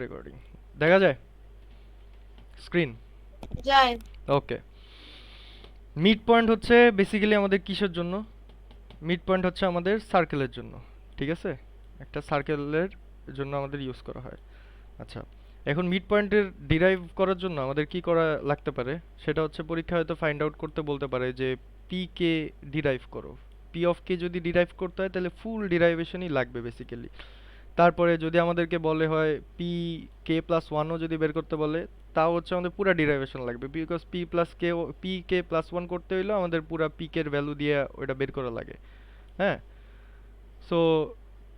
Recording দেখা যায় screen. যায়। ওকে, মিড পয়েন্ট হচ্ছে বেসিক্যালি আমাদের কিসের জন্য? মিড পয়েন্ট হচ্ছে আমাদের সার্কেলের জন্য, ঠিক আছে? একটা সার্কেলের জন্য আমাদের ইউজ করা হয়। আচ্ছা, এখন মিড পয়েন্টের ডিরাইভ করার জন্য আমাদের কি করা লাগতে পারে? সেটা হচ্ছে পরীক্ষা হয়তো ফাইন্ড আউট করতে বলতে পারে যে পি কে ডিরাইভ করো। পি অফ কে যদি ডিরাইভ করতে হয় তাহলে ফুল ডিরাইভেশনই লাগবে বেসিক্যালি। তারপরে যদি আমাদেরকে বলে হয় পি কে প্লাস ওয়ানও যদি বের করতে বলে, তাও হচ্ছে আমাদের পুরা ডিরাইভেশন লাগবে, because P plus K, P k plus one করতে হইলেও আমাদের পুরা পি কের ভ্যালু দিয়ে ওটা বের করা লাগে। হ্যাঁ, সো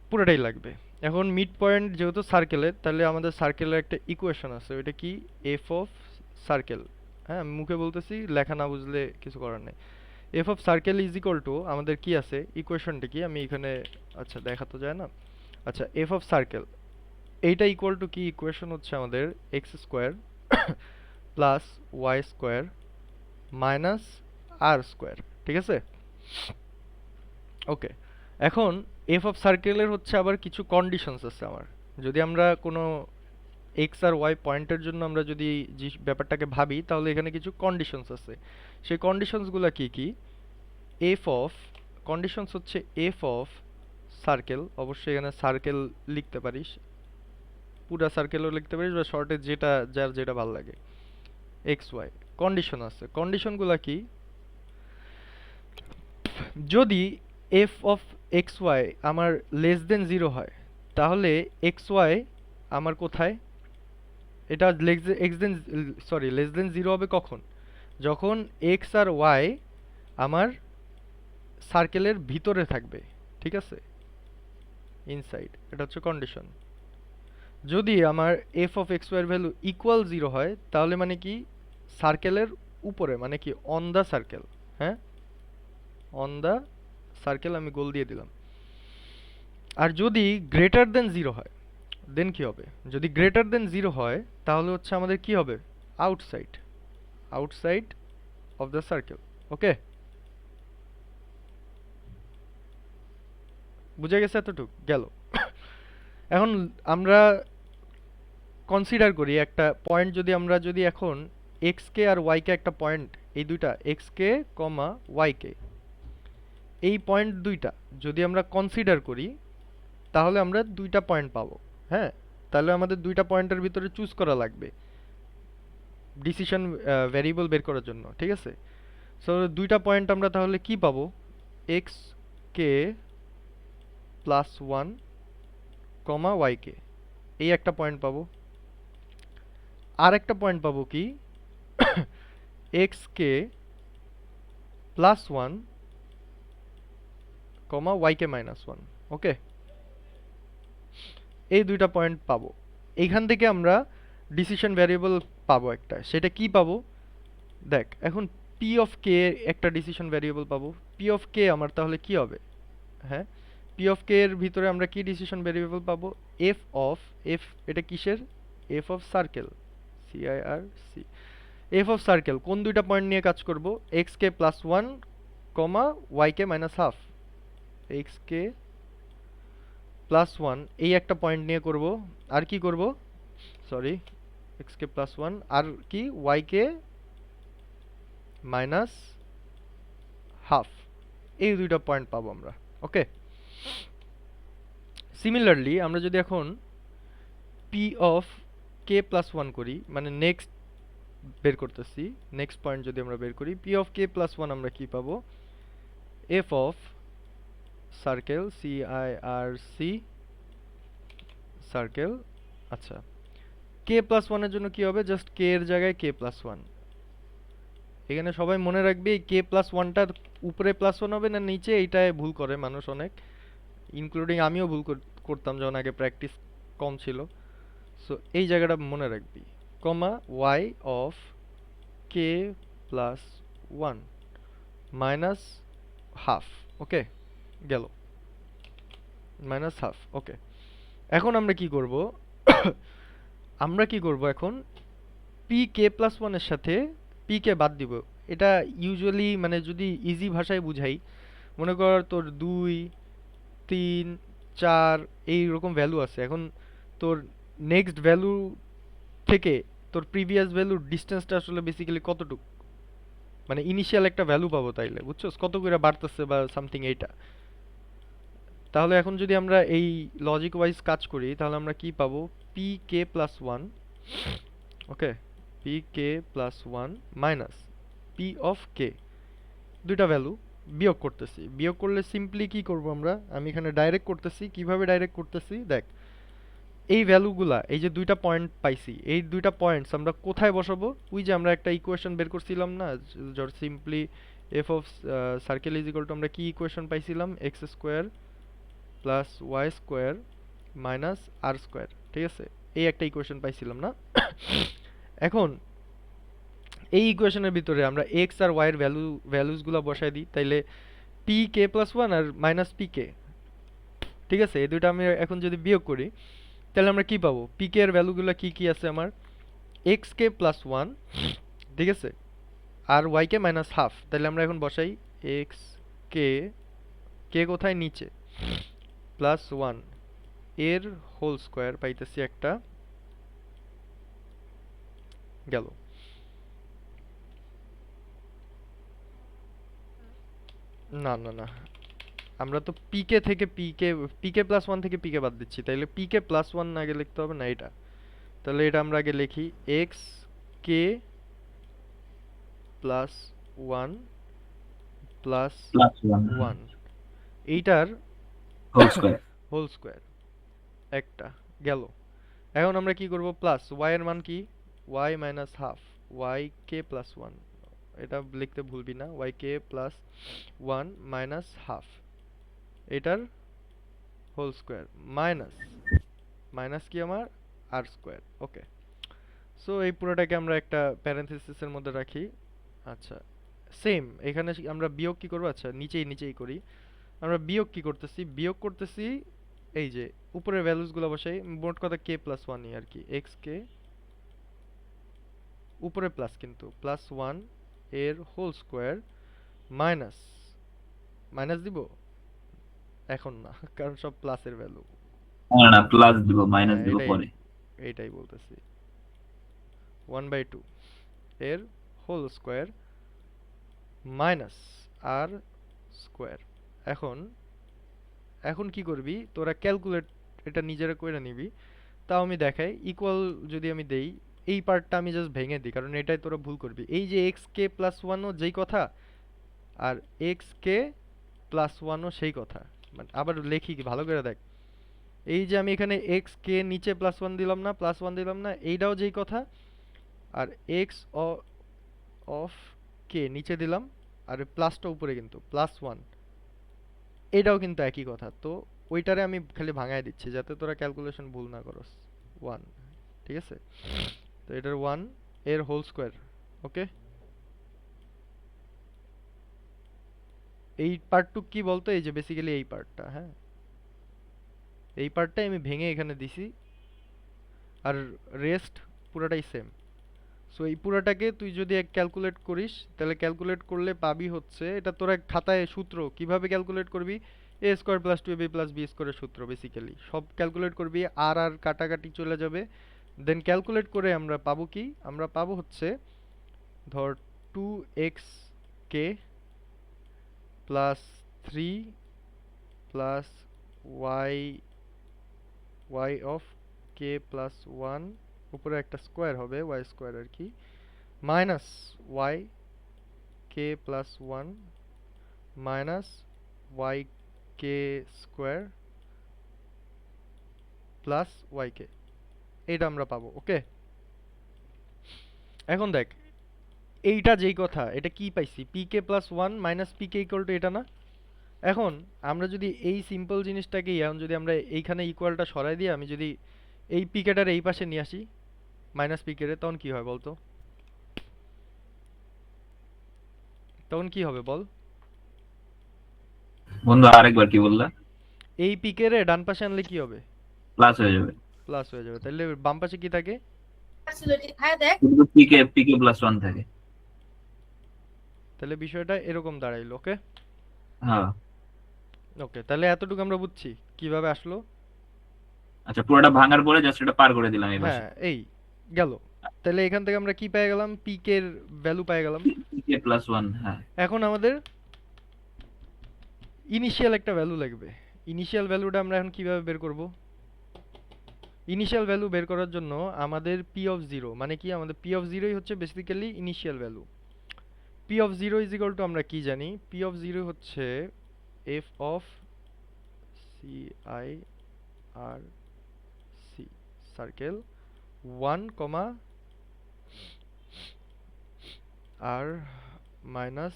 পুরোটাই লাগবে। এখন মিড পয়েন্ট যেহেতু সার্কেলের, তাহলে আমাদের সার্কেলের একটা ইকুয়েশন আছে, ওইটা কি? F of circle. হ্যাঁ, আমি মুখে বলতেছি, লেখা না বুঝলে কিছু করার নেই। F of circle is equal two আমাদের কি আছে, ইকুয়েশনটা কি আমি এখানে, আচ্ছা দেখা তো যায় না। আচ্ছা, এফ অফ সার্কেল এইটা ইকুয়াল টু কি? ইকুয়েশন হচ্ছে আমাদের x square plus y square minus r square, ঠিক আছে? ওকে, এখন এফ অফ সার্কেলের হচ্ছে আবার কিছু কন্ডিশনস আছে আমার। যদি আমরা কোনো এক্স আর ওয়াই পয়েন্টের জন্য আমরা যদি যে ব্যাপারটাকে ভাবি, তাহলে এখানে কিছু কন্ডিশনস আছে। সেই কন্ডিশনসগুলো কি কি? এফ অফ, কন্ডিশনস হচ্ছে এফ অফ সার্কেল, অবশ্যই এখানে সার্কেল লিখতে পারিস, পুরা সার্কেলও লিখতে পারিস বা শর্টে যেটা যার যেটা ভালো লাগে। এক্স ওয়াই কন্ডিশন আছে, কন্ডিশনগুলো কি? যদি এফ অফ এক্স ওয়াই আমার লেস দেন জিরো হয়, তাহলে এক্স ওয়াই আমার কোথায়? এটা x then, sorry, less than zero হবে কখন? যখন এক্স আর ওয়াই আমার সার্কেলের ভিতরে থাকবে, ঠিক আছে? ইনসাইড, এটা হচ্ছে কন্ডিশন। যদি আমার এফ অফ এক্স ওয়াই এর ভ্যালু ইকুয়াল জিরো হয়, তাহলে মানে কি? সার্কেলের উপরে, মানে কি অন দ্য সার্কেল। হ্যাঁ, অন দ্য সার্কেল আমি গোল দিয়ে দিলাম। আর যদি গ্রেটার দেন জিরো হয়, দেন কি হবে? যদি গ্রেটার দেন জিরো হয়, তাহলে হচ্ছে আমাদের কি হবে? Outside, outside of the circle. Okay, বুঝে গেছে এতটুক? গেল। এখন আমরা কনসিডার করি একটা পয়েন্ট, যদি আমরা যদি এখন এক্স কে আর ওয়াই কে একটা পয়েন্ট, এই দুইটা এক্স কে কমা ওয়াই কে, এই পয়েন্ট দুইটা যদি আমরা কনসিডার করি, তাহলে আমরা দুইটা পয়েন্ট পাবো। হ্যাঁ, তাহলে আমাদের দুইটা পয়েন্টের ভিতরে চুজ করা লাগবে ডিসিশন ভ্যারিয়েবল বের করার জন্য, ঠিক আছে? সো দুইটা পয়েন্ট আমরা তাহলে কি পাবো? এক্স কে প্লাস ওয়ান কমা ওয়াই কে, এই একটা পয়েন্ট পাবো। আর একটা পয়েন্ট পাবো কি? এক্স কে প্লাস ওয়ান কমা ওয়াই কে মাইনাস ওয়ান। ওকে, এই দুইটা পয়েন্ট পাবো। এইখান থেকে আমরা ডিসিশন ভ্যারিয়েবল পাবো একটা, সেটা কি পাবো? দেখ, এখন পি অফ কে একটা ডিসিশন ভ্যারিয়েবল পাবো। পি অফ কে আমার তাহলে কি হবে? হ্যাঁ, পি অফ কে এর ভিতরে আমরা কি ডিসিশন ভ্যারিয়েবল পাবো? এফ অফ, এফ এটা কিসের? F of circle, C I R C. F of circle কোন দুইটা পয়েন্ট নিয়ে কাজ করব? এক্স কে প্লাস ওয়ান কমা ওয়াই কে মাইনাস হাফ। এক্স কে প্লাস ওয়ান এই একটা পয়েন্ট নিয়ে করব। আর কি করব? সরি, এক্স কে প্লাস ওয়ান আর কি ওয়াই কে মাইনাস হাফ, এই দুইটা পয়েন্ট পাবো আমরা। ওকে, সিমিলারলি আমরা যদি এখন P of K plus one করি, মানে নেক্সট বের করতেছি, নেক্সট পয়েন্ট যদি আমরা বের করি, P of K plus one আমরা কি পাবো? F of circle, C I R C circle. আচ্ছা, কে প্লাস ওয়ানের জন্য কি হবে? জাস্ট কে এর জায়গায় কে প্লাস ওয়ান। এখানে সবাই মনে রাখবে এই কে প্লাস ওয়ানটা উপরে প্লাস ওয়ান হবে না নিচে, এইটায় ভুল করে মানুষ অনেক, ইনক্লুডিং আমিও ভুল করতাম যখন আগে প্র্যাকটিস কম ছিল। সো এই জায়গাটা মনে রাখবি, comma y of K plus one minus half. Okay, গেল মাইনাস হাফ। ওকে, এখন আমরা কি করব? আমরা কি করব এখন? পি কে প্লাস ওয়ানের সাথে পি কে বাদ দিব। এটা ইউজুয়ালি মানে যদি ইজি ভাষায় বুঝাই, মনে কর তোর দুই, তিন, চার এই রকম ভ্যালু আছে। এখন তোর নেক্সট ভ্যালু থেকে তোর প্রিভিয়াস ভ্যালুর ডিস্টেন্সটা আসলে বেসিক্যালি কতটুকু, মানে ইনিশিয়াল একটা ভ্যালু পাবো তাইলে, বুঝছস, কত করে বাড়তেছে বা সামথিং এইটা। তাহলে এখন যদি আমরা এই লজিক ওয়াইজ কাজ করি তাহলে আমরা কি পাবো, p k plus one, okay, p k plus one minus p of k, দুইটা ভ্যালু বিয়োগ করতেছি। বিয়োগ করলে সিম্পলি কি করব আমরা, আমি এখানে ডাইরেক্ট করতেছি। কিভাবে ডাইরেক্ট করতেছি দেখ, এই ভ্যালুগুলা, এই যে দুইটা পয়েন্ট পাইছি, এই দুইটা পয়েন্টস আমরা কোথায় বসাবো, ওই যে আমরা একটা ইকুয়েশন বের করছিলাম না, ধর simply f of circle is equal to, আমরা কি ইকুয়েশন পাইছিলাম, x square plus y square minus r square, ঠিক আছে, এই একটা ইকুয়েশন পাইছিলাম না। এখন এই ইকুয়েশনের ভিতরে আমরা এক্স আর ওয়াই এর ভ্যালুসগুলো বসাই দিই, তাইলে পি কে প্লাস ওয়ান আর মাইনাস পি কে, ঠিক আছে, এই দুইটা আমি এখন যদি বিয়োগ করি তাহলে আমরা কি পাবো, পি কে এর ভ্যালুগুলো কি কি আছে আমার, এক্স কে প্লাস ওয়ান, ঠিক আছে, আর ওয়াই কে মাইনাস হাফ। তাহলে আমরা এখন বসাই এক্স কে, কে কোথায়, নিচে, প্লাস ওয়ান এর হোল স্কোয়ার পাইতেছি একটা, গেল। না না না, আমরা তো পিকে থেকে পিকে, পিকে প্লাস ওয়ান থেকে পিকে বাদ দিচ্ছি, তাইলে পিকে প্লাস ওয়ান আগে লিখতে হবে না এটা, তাহলে এটা আমরা আগে লিখি এক্স কে plus one plus plus one one, এইটার হোল স্কোয়ার। হোল স্কোয়ার একটা, গেল। এখন আমরা কি করব, প্লাস ওয়াই এর মান কি, ওয়াই মাইনাস হাফ ওয়াই কে প্লাস ওয়ান, এটা লিখতে ভুলবি না, ওয়াই কে প্লাস ওয়ান মাইনাস হাফ, এটার হোল স্কোয়ার মাইনাস, মাইনাস কি আমার আর স্কোয়ার, ওকে। সো এই পুরোটাকে আমরা একটা প্যারেনথেসিসের মধ্যে রাখি। আচ্ছা, সেম এখানে আমরা বিয়োগ কি করব, আচ্ছা নিচেই নিচেই করি। আমরা বিয়োগ কি করতেছি, বিয়োগ করতেছি এই যে উপরের ভ্যালুসগুলো বসাই, মোট কথা কে প্লাস ওয়ানই আর কি, এক্স কে উপরে প্লাস কিন্তু প্লাস ওয়ান এর হোল স্কোয়ার মাইনাস, মাইনাস দিব এখন না, কারণ সব প্লাসের ভ্যালু। না না, প্লাস দিব, মাইনাস হ্যাঁ দিব এটাই, পরে। এইটাই বলতেছি, ওয়ান বাই টু এর whole square minus r square. এখন এখন কি করবি তোরা, ক্যালকুলেট এটা নিজেরা কইরা নিবি। তাও আমি দেখাই, ইকুয়াল যদি আমি দেই, এই পার্টটা আমি জাস্ট ভেঙে দিই, কারণ এটাই তোরা ভুল করবি। এই যে এক্স কে প্লাস ওয়ানও যেই কথা, আর এক্স কে প্লাস ওয়ানও সেই কথা, মানে আবার লেখি কি ভালো করে দেখ, এই যে আমি এখানে এক্স কে নিচে প্লাস ওয়ান দিলাম না, প্লাস ওয়ান দিলাম না, এইটাও যেই কথা, আর এক্স অফ কে নিচে দিলাম, আর প্লাসটা উপরে কিন্তু প্লাস ওয়ান, এটাও কিন্তু একই কথা। তো ওইটারে আমি খালি ভাঙায় দিচ্ছি যাতে তোরা ক্যালকুলেশন ভুল না করস, ওয়ান, ঠিক আছে, তো এটার ওয়ান এর হোল স্কোয়ার, ওকে। এই পার্টটুক কি বলতো, এই যে বেসিক্যালি এই পার্টটা, হ্যাঁ এই পার্টটাই আমি ভেঙে এখানে দিছি, আর রেস্ট পুরোটাই সেম। সো এই পুরোটাকে তুই যদি এক ক্যালকুলেট করিস তাহলে ক্যালকুলেট করলে পাবি হচ্ছে, এটা তোরা খাতায় সূত্র কিভাবে ক্যালকুলেট করবি, a square plus two b plus b স্কোয়ারের সূত্র, বেসিক্যালি সব ক্যালকুলেট করবি, আর আর কাটাকাটি চলে যাবে, দেন ক্যালকুলেট করে আমরা পাবো কি, আমরা পাবো হচ্ছে ধর two x K plus three plus y, y of K plus one, উপরে একটা স্কোয়ার হবে ওয়াই স্কোয়ার আর কি, মাইনাস ওয়াই কে plus one minus y k square plus y k, এইটা আমরা পাবো, ওকে। এখন দেখ, এইটা যেই কথা, এটা কি পাইছি, P k plus one minus P K equal to এটা না। এখন আমরা যদি এই সিম্পল জিনিসটাকেই, এখন যদি আমরা এইখানে ইকুয়ালটা সরাই দিয়ে আমি যদি এই পিকেটার এই পাশে নিয়ে আসি মাইনাস পিকেটে, তখন কি হয় বলতো, তখন কি হবে বল, বন্ধু আরেকবার কি বললা? এই পিকেরে ডান পাশে আনলে কি হবে, প্লাস হয়ে যাবে, প্লাস হয়ে যাবে, তাহলে বাম পাশে কি থাকে, কিন্তু পিকে পিকে প্লাস ওয়ান থাকে। তাহলে বিষয়টা এরকম দাঁড়াইলো, ওকে। হ্যাঁ। ওকে, তাহলে এতটুকু আমরা বুঝছি কিভাবে আসলো। আচ্ছা, পুরোটা ভাঙার পরে জাস্ট এটা পার করে দিলাম এই পাশে। হ্যাঁ, এই গেল। তাহলে এখান থেকে আমরা কি পেয়ে গেলাম? পিকের ভ্যালু পেয়ে গেলাম। পিকে প্লাস ওয়ান, হ্যাঁ। এখন আমাদের ইনিশিয়াল একটা ভ্যালু লাগবে। ইনিশিয়াল ভ্যালুটা আমরা এখন কিভাবে বের করব? ইনিশিয়াল ভ্যালু বের করার জন্য আমাদের পি অফ জিরো মানে কি? আমাদের পি অফ জিরোই হচ্ছে basically initial value. P of zero is equal to আমরা কি জানি? পি অফ জিরো হচ্ছে f of c I R C circle 1 comma r minus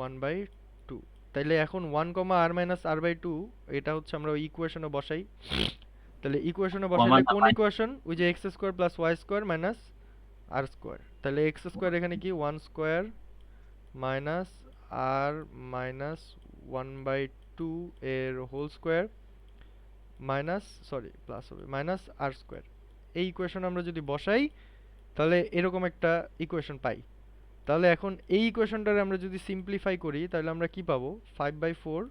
1/2। তাইলে এখন 1 comma r minus R by 2 এটা হচ্ছে আমরা ওই ইকুয়েশনে বসাই। তাহলে ইকুয়েশনে কমা বসাইলে না কোন মাইনাস। ইকুয়েশন? ওই যে x square plus y square minus r square. তাহলে এক্স স্কোয়ার এখানে কি 1 স্কোয়ার মাইনাস আর মাইনাস 1/2 এর whole square minus sorry plus হবে মাইনাস আর স্কোয়ার। এই ইকুয়েশন আমরা যদি বসাই তাহলে এরকম একটা ইকুয়েশন পাই। তাহলে এখন এই ইকুয়েশনটারে আমরা যদি সিম্পলিফাই করি তাহলে আমরা কি পাবো? 5/4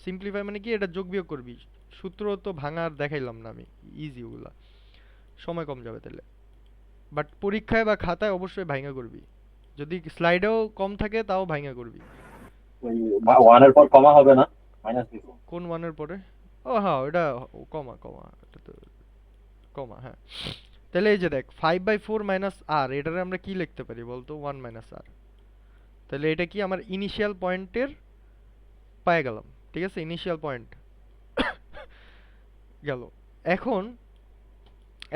সিম্পলিফাই মানে কি? এটা যোগ বিয়োগ করবি। সূত্র তো ভাঙা আর দেখাইলাম না আমি, ইজি ওগুলা, সময় কম যাবে তাহলে। বাট পরীক্ষায় বা খাতায় অবশ্যই ভাঙা করবি। যদি স্লাইডেও কম থাকে তাও ভাঙা করবি। ওই আচ্ছা, ওয়ানের পর কমা হবে না, মাইনাস দিব। কোন ওয়ানের পরে? ও হ্যাঁ, ওটা কমা কমা, এটা তো কমা, হ্যাঁ। তাহলে এই যে দেখ 5/4 মাইনাস আর, এটারে আমরা কি লিখতে পারি বলতো? 1 মাইনাস আর। তাহলে এটা কি আমার ইনিশিয়াল পয়েন্টের পেয়ে গেলাম। ঠিক আছে, ইনিশিয়াল পয়েন্ট গেল। এখন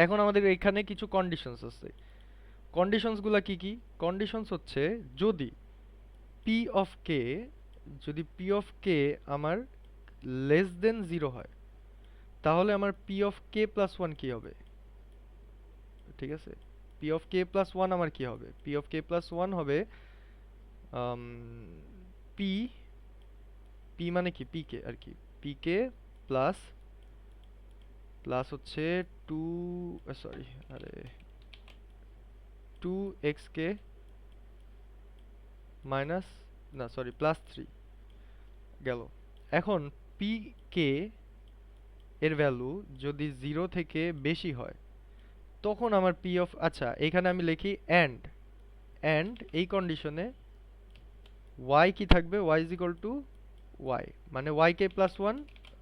এখন আমাদের এখানে কিছু কন্ডিশনস আছে। কন্ডিশনস গুলা কি কি? কন্ডিশনস হচ্ছে যদি পি অফ কে, যদি পি অফ কে আমার লেস দেন 0 হয় তাহলে আমার পি অফ কে প্লাস 1 কি হবে? ঠিক আছে, পি অফ কে প্লাস 1 আমার কি হবে? পি অফ কে প্লাস 1 হবে পি, পি মানে কি? পি কে আর কি, পি কে প্লাস প্লাস হচ্ছে 2 সরি আরে 2xk মাইনাস না সরি প্লাস 3 গেল। এখন পি কে এর ভ্যালু যদি 0 থেকে বেশি হয় তখন আমার পি অফ, আচ্ছা এখানে আমি লিখি অ্যান্ড এই কন্ডিশনে y কি থাকবে? y is equal two y, মানে yk প্লাস 1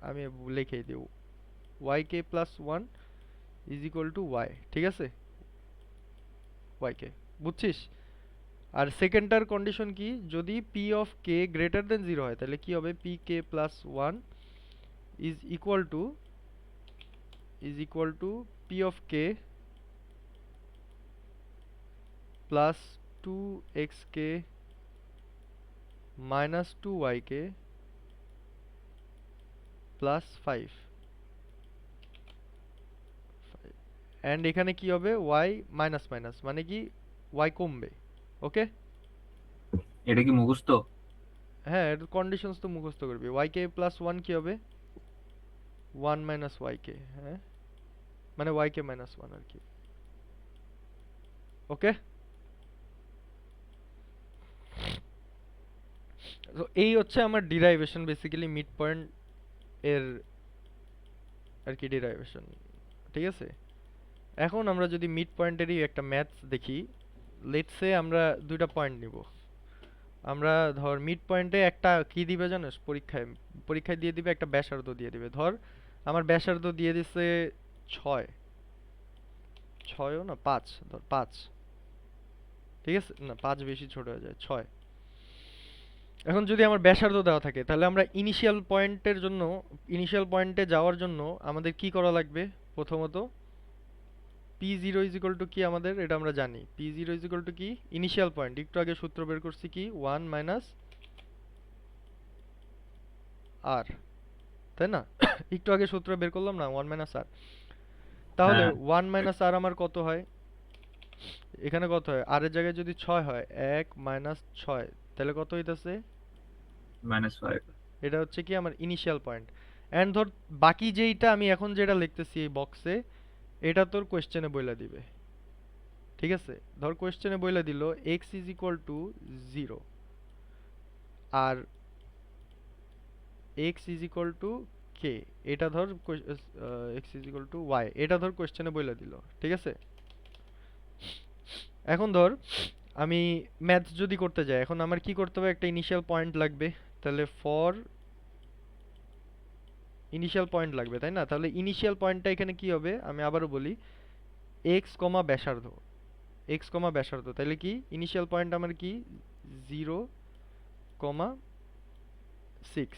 আমি লিখে দেব, yk plus 1 is equal two y। ঠিক আছে, yk, বুঝছিস? আর সেকেন্ডটার কন্ডিশন কি? যদি P of k greater than 0 হয় তাহলে কি হবে? P k plus 1 is equal two P of k plus 2xk minus 2yk plus 5। And এখানে কি হবে? y মাইনাস মাইনাস মানে কি? y কমবে। ওকে, এটা কি মুখস্থ? হ্যাঁ এর কন্ডিশনস তো মুখস্থ করবি। yk প্লাস 1 কি হবে? 1 মাইনাস yk, হ্যাঁ মানে yk মাইনাস 1 আর কি। ওকে, তো এই হচ্ছে আমার ডিরাইভেশন, বেসিক্যালি মিড পয়েন্ট এর আর কি ডিরাইভেশন। ঠিক আছে, এখন আমরা যদি মিড পয়েন্টেরই একটা ম্যাথস দেখি, লেটস সে আমরা দুইটা পয়েন্ট নিব। আমরা ধর মিড পয়েন্টে একটা কি দিবে জানিস? পরীক্ষায় পরীক্ষায় দিয়ে দিবে একটা ব্যাসার্ধ দিয়ে দিবে। ধর আমার ব্যাসার্ধ দিয়ে দিছে 6, 6ও না 5, ধর 5। ঠিক আছে, না 5 বেশি ছোট হয়ে যায়, 6। এখন যদি আমার ব্যাসার্ধ দেওয়া থাকে তাহলে আমরা ইনিশিয়াল পয়েন্টের জন্য, ইনিশিয়াল পয়েন্টে যাওয়ার জন্য আমাদের কি করা লাগবে? প্রথমত p0 ইজ ইকুয়াল টু কি আমাদের? এটা আমরা জানি p0 ইজ ইকুয়াল টু কি? ইনিশিয়াল পয়েন্ট, একটু আগে সূত্র বের করছি কি? 1 মাইনাস আর, তাই না? একটু আগে সূত্র বের করলাম না, 1 মাইনাস আর। তাহলে হ্যাঁ, 1 মাইনাস আর আমার কত হয়? এখানে কত হয়? আর এর জায়গায় যদি 6 হয়, 1 মাইনাস 6 তাহলে কত হইতাছে? -5। এটা হচ্ছে কি আমার ইনিশিয়াল পয়েন্ট। এন্ড ধর বাকি যেইটা আমি এখন যেটা লিখতেছি এই বক্সে, এটা তোর কোশ্চেনে বইলা দিবে। ঠিক আছে, ধর কোশ্চেনে বইলা দিল x ইজ ইকুয়াল টু 0 আর x is equal to k, এটা ধর x is equal to y, এটা ধর কোশ্চেনে বলে দিল, ঠিক আছে। এখন ধর আমি ম্যাথ যদি করতে যাই, এখন আমার কি করতে হবে, একটা ইনিশিয়াল পয়েন্ট লাগবে, তাহলে ফর ইনিশিয়াল পয়েন্ট লাগবে, তাই না? তাহলে ইনিশিয়াল পয়েন্টটা এখানে কি হবে, আমি আবারও বলি, এক্স কমা ব্যাসার্ধ, এক্স কমা ব্যাসার্ধ, তাহলে কি ইনিশিয়াল পয়েন্ট আমার কি 0,6,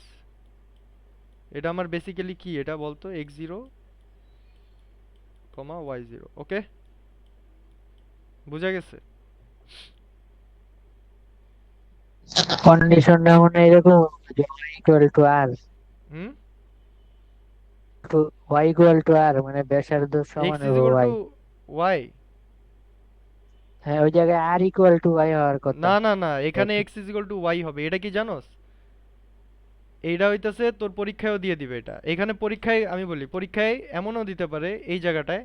এটা আমার বেসিক্যালি কি, এটা বলতো x0, y0। ওকে, বুঝা গেছে? কন্ডিশনটা মনে হয় এরকম যে y ইকুয়াল টু r, হুম, তো y ইকুয়াল টু r মানে ব্যাসার্ধ এক্স সমান ইজ হবে ইকুয়াল y। Two Y. হ্যাঁ, ওই জায়গায় r ইকুয়াল টু y হওয়ার কথা। না না না, এখানে দেখি x is equal to y হবে, এটা কি জানোস? এইটা হইতাছে তোর পরীক্ষায়ও দিয়ে দিবে এটা, এখানে পরীক্ষায় আমি বলি, পরীক্ষায় এমনও দিতে পারে এই জায়গাটায়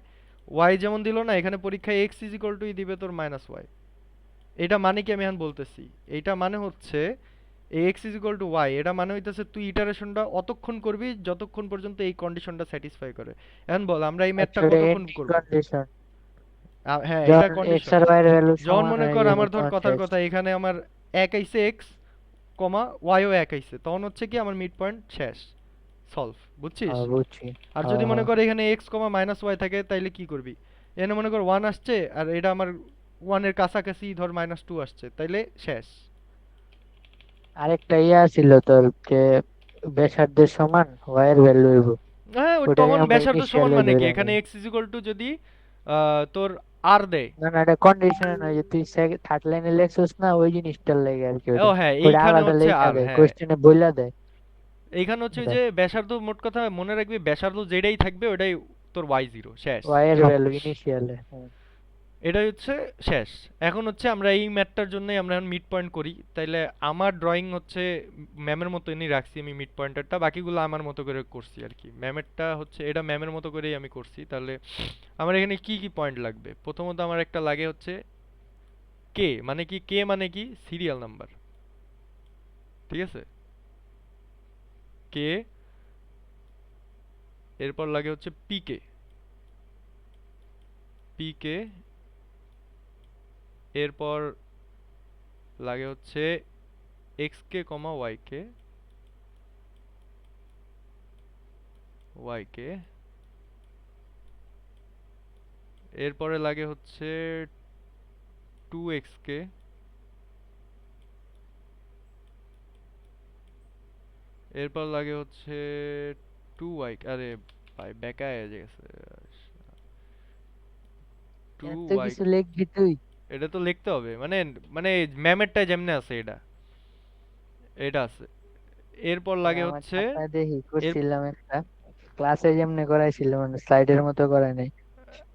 ওয়াই যেমন দিল না, এখানে পরীক্ষায় এক্স ইজ ইকুয়াল টু দিবে তোর মাইনাস ওয়াই। এটা মানে কি আমি এখন বলতেছি, এইটা মানে হচ্ছে x is equal to y, এটা মানে হইতাছে তুই ইটারেশনটা অতক্ষণ করবি যতক্ষণ পর্যন্ত এই কন্ডিশনটা স্যাটিসফাই করে। এখন বল আমরা এই ম্যাথটা আচ্ছা, ওটা কতক্ষণ এন্ড করব? কন্ডিশন, হ্যাঁ, এটা যখন x কন্ডিশন। আর y এর ভ্যালু যখন সমান মনে হয়ে কর যাবে আমার ধর তখন কথার শেষ। কথা এখানে আমার এক আইছে এক্স কমা ওয়াইও এক আইছে, তখন হচ্ছে কি আমার মিড পয়েন্ট শেষ, সলভ, বুঝছিস? বুঝছি। আর যদি হ্যাঁ মনে হ্যাঁ। কর এখানে এক্স কমা মাইনাস ওয়াই থাকে, তাইলে কি করবি? এখানে মনে কর ওয়ান আসছে আর এটা আমার ওয়ানের কাছাকাছি ধর -2 আসছে, তাইলে শেষ। আরেকটা ছিল তোর যে ব্যাসার্ধের সমান y এর ভ্যালু হইব, হ্যাঁ, ওই ওটাই তখন আমরা ব্যাসার্ধ সমান ইনিশিয়ালে মানে কি, ধরে এখানে নিই। এক্স ইজ ইকুয়াল টু যদি তোর আর দেয়। না না, এটা কন্ডিশনে নয় যে তুই থার্ড লাইনে লেখছিস না, ওই জিনিসটার লেগে আর কি। ও ওটা হ্যাঁ, ওটা এইখানে আলাদা হচ্ছে লেখা আর, দেয়, হ্যাঁ, কোশ্চেনে বইলা দেয়। এইখানে হচ্ছে ওই দেখ, যে ব্যাসার্ধ, মোট কথা মনে রাখবি ব্যাসার্ধ যেটাই থাকবে ওটাই তোর y0 শেষ। y এর ভ্যালু ইনিশিয়ালে। এটাই হচ্ছে শেষ। এখন হচ্ছে আমরা এই ম্যাথটার জন্যই আমরা এখন মিড পয়েন্ট করি, তাইলে আমার ড্রয়িং হচ্ছে ম্যামের মতো এনে রাখছি আমি মিড পয়েন্টারটা, বাকিগুলো আমার মতো করে করছি আর কি। ম্যামেরটা হচ্ছে এটা ম্যামের মতো করেই আমি করছি। তাহলে আমার এখানে কি কি পয়েন্ট লাগবে, প্রথমত আমার একটা লাগে হচ্ছে কে, মানে কি, কে মানে কি সিরিয়াল নাম্বার, ঠিক আছে, কে। এরপর লাগে হচ্ছে পিকে, পিকে। এরপর লাগে হচ্ছে এক্স কে কমা ওয়াই কে, ওয়াই কে। এরপরে লাগে হচ্ছে 2x কে, এরপর লাগে হচ্ছে 2y, আরে ভাই বেকায় হয়ে গেছে, এত 2y। কিছু লিখবি তুই? এটা তো লিখতে হবে, মানে মানে ম্যামেরটা যেমনে আছে এটা, এটা আছে। এরপর এটা লাগে আমার হচ্ছে খাতায় দেখি এর করছিলাম একটা, ক্লাসে যেমনে করাইছিল, মানে স্লাইডের মতো করাই নাই,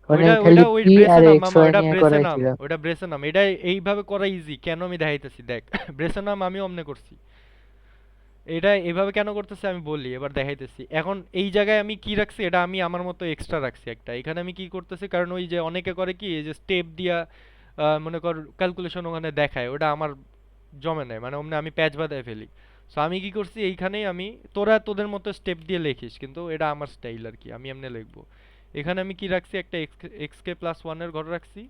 মানে ওইটা খালি ওইটা ওই পি ব্রেসে আর নাম এক্স মামা, ওয়াই ওইটা নিয়ে ব্রেসে নাম, করাইছিল। ওইটা ব্রেসে নাম, এটা এইভাবে করা ইজি, কেন আমি দেখাইতেছি দেখ। ব্রেসে নাম আমি অমনে করছি, এটা এভাবে কেন করতেছে আমি বলি, এবার দেখাইতেছি। এখন এই জায়গায় আমি কি রাখছি, এটা আমি আমার মতো এক্সট্রা রাখছি একটা, এখানে আমি কি করতেছি, কারণ ওই যে অনেকে করে কি এই যে স্টেপ দিয়া মনে কর ক্যালকুলেশন ওখানে দেখায়, ওটা আমার জমে নেয়, মানে অমনি আমি প্যাচ বাঁধায় ফেলি। সো আমি কি করছি, এইখানেই আমি, তোরা তোদের মতো স্টেপ দিয়ে লেখিস, কিন্তু এটা আমার স্টাইল আর কি, আমি এমনি লিখবো। এখানে আমি কি রাখছি, একটা এক্স কে প্লাস ওয়ানের ঘর রাখছি,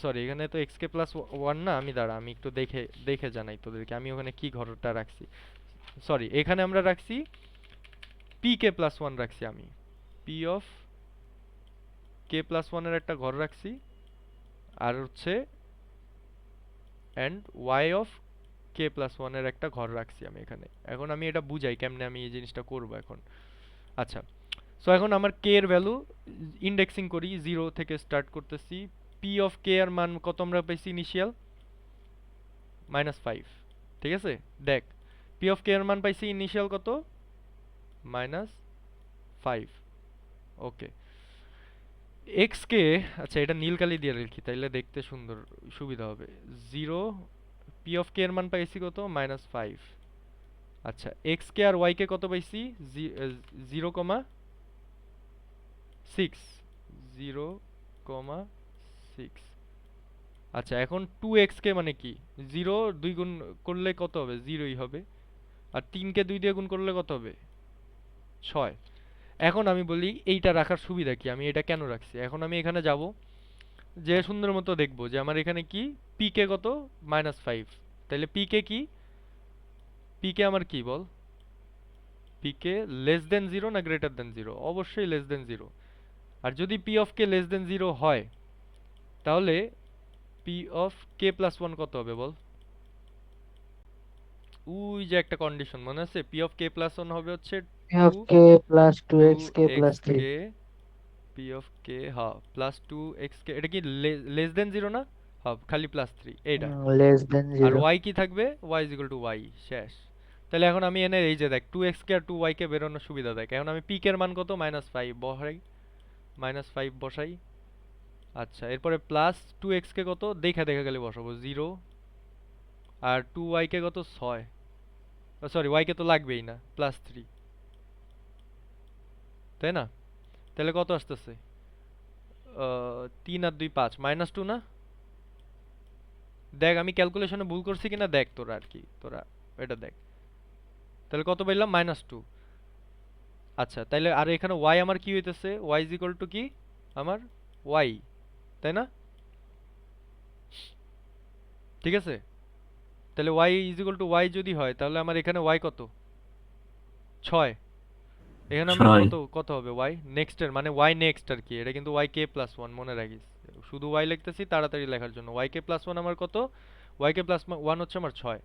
সরি এখানে তো এক্স কে প্লাস ওয়ান না, আমি দাঁড়া আমি একটু দেখে দেখে জানাই তোদেরকে আমি ওখানে কি ঘরটা রাখছি। সরি, এখানে আমরা রাখছি পি কে প্লাস ওয়ান রাখছি আমি, পি অফ কে প্লাস ওয়ানের একটা ঘর রাখছি, আর হচ্ছে and y of K plus ওয়ানের একটা ঘর রাখছি আমি এখানে। এখন আমি এটা বুঝাই কেমনে আমি এই জিনিসটা করব এখন। আচ্ছা, সো এখন আমার কে এর ভ্যালু ইন্ডেক্সিং করি, 0 থেকে স্টার্ট করতেছি। পি অফ কে এর মান কত আমরা পাইছি ইনিশিয়াল, -5, ঠিক আছে। দেখ, পি অফ কে এর মান পাইছি ইনিশিয়াল কত, -5। ওকে, এক্স কে, আচ্ছা এটা নীল কালি দিয়ে লিখি তাইলে দেখতে সুন্দর সুবিধা হবে। 0, পি অফ কে এর মান পাইছি কত, -5। আচ্ছা, এক্স কে আর ওয়াই কে কত পাইছি, 0,6, 0,6। আচ্ছা, এখন 2x কে মানে কি, 0 2 গুণ করলে কত হবে, 0ই হবে। আর 3 কে 2 দিয়ে গুণ করলে কত হবে? 6। এখন আমি বলি এইটা রাখার সুবিধা কি, আমি এটা কেন রাখছি। এখন আমি এখানে যাব, যে সুন্দর মতো দেখবো যে আমার এখানে কি পিকে কত, -5। তাহলে পিকে কি, পিকে আমার কি বল, পিকে লেস দেন 0 না গ্রেটার দেন 0? অবশ্যই লেস দেন 0। আর যদি P of k less than 0 হয়, তাহলে পি অফ কে প্লাস 1 কত হবে বল? ওই যে একটা কন্ডিশন মনে আছে, পি অফ কে প্লাস 1 হবে হচ্ছে p of k plus 2xk 2x plus 3 কে, পি অফ কে হ্যাঁ প্লাস 2x কে, এটা কি লেস দেন 0 না? হ্যাঁ খালি +3 এইটা। less than আর 0 y কি থাকবে, y is equal to y, শেষ। তাহলে এখন আমি এনে এই যে দেখ 2x কে আর 2y কে বেরোনোর সুবিধা দেখ। এখন আমি পিক এর মান কত, -5 বসাই, -5 বসাই। আচ্ছা এরপরে প্লাস 2x কে কত দেখা দেখা গেলে বসাবো 0, আর 2y কে কত 6, সরি y কে তো লাগবেই না, +3, তাই না? তাহলে কত আসতেছে, 3 আর 2 5, -2 না? দেখ আমি ক্যালকুলেশনে ভুল করছি কিনা দেখ তোরা, আর কি তোরা এটা দেখ। তাহলে কত পেলাম, -2। আচ্ছা তাইলে আর এখানে y আমার কি হইতেছে, y is equal to কি আমার y, তাই না? ঠিক আছে, তাহলে y is equal to y যদি হয়, তাহলে আমার এখানে y কত, 6। এখানে আমার 6। কত কত হবে y নেক্সট এর মানে y নেক্সট আর কি, এটা কিন্তু y k প্লাস 1 মনে রাখিস। শুধু y লিখতেছি তাড়াতাড়ি লেখার জন্য, y k প্লাস 1 আমার কত, y k প্লাস 1 হচ্ছে আমার 6।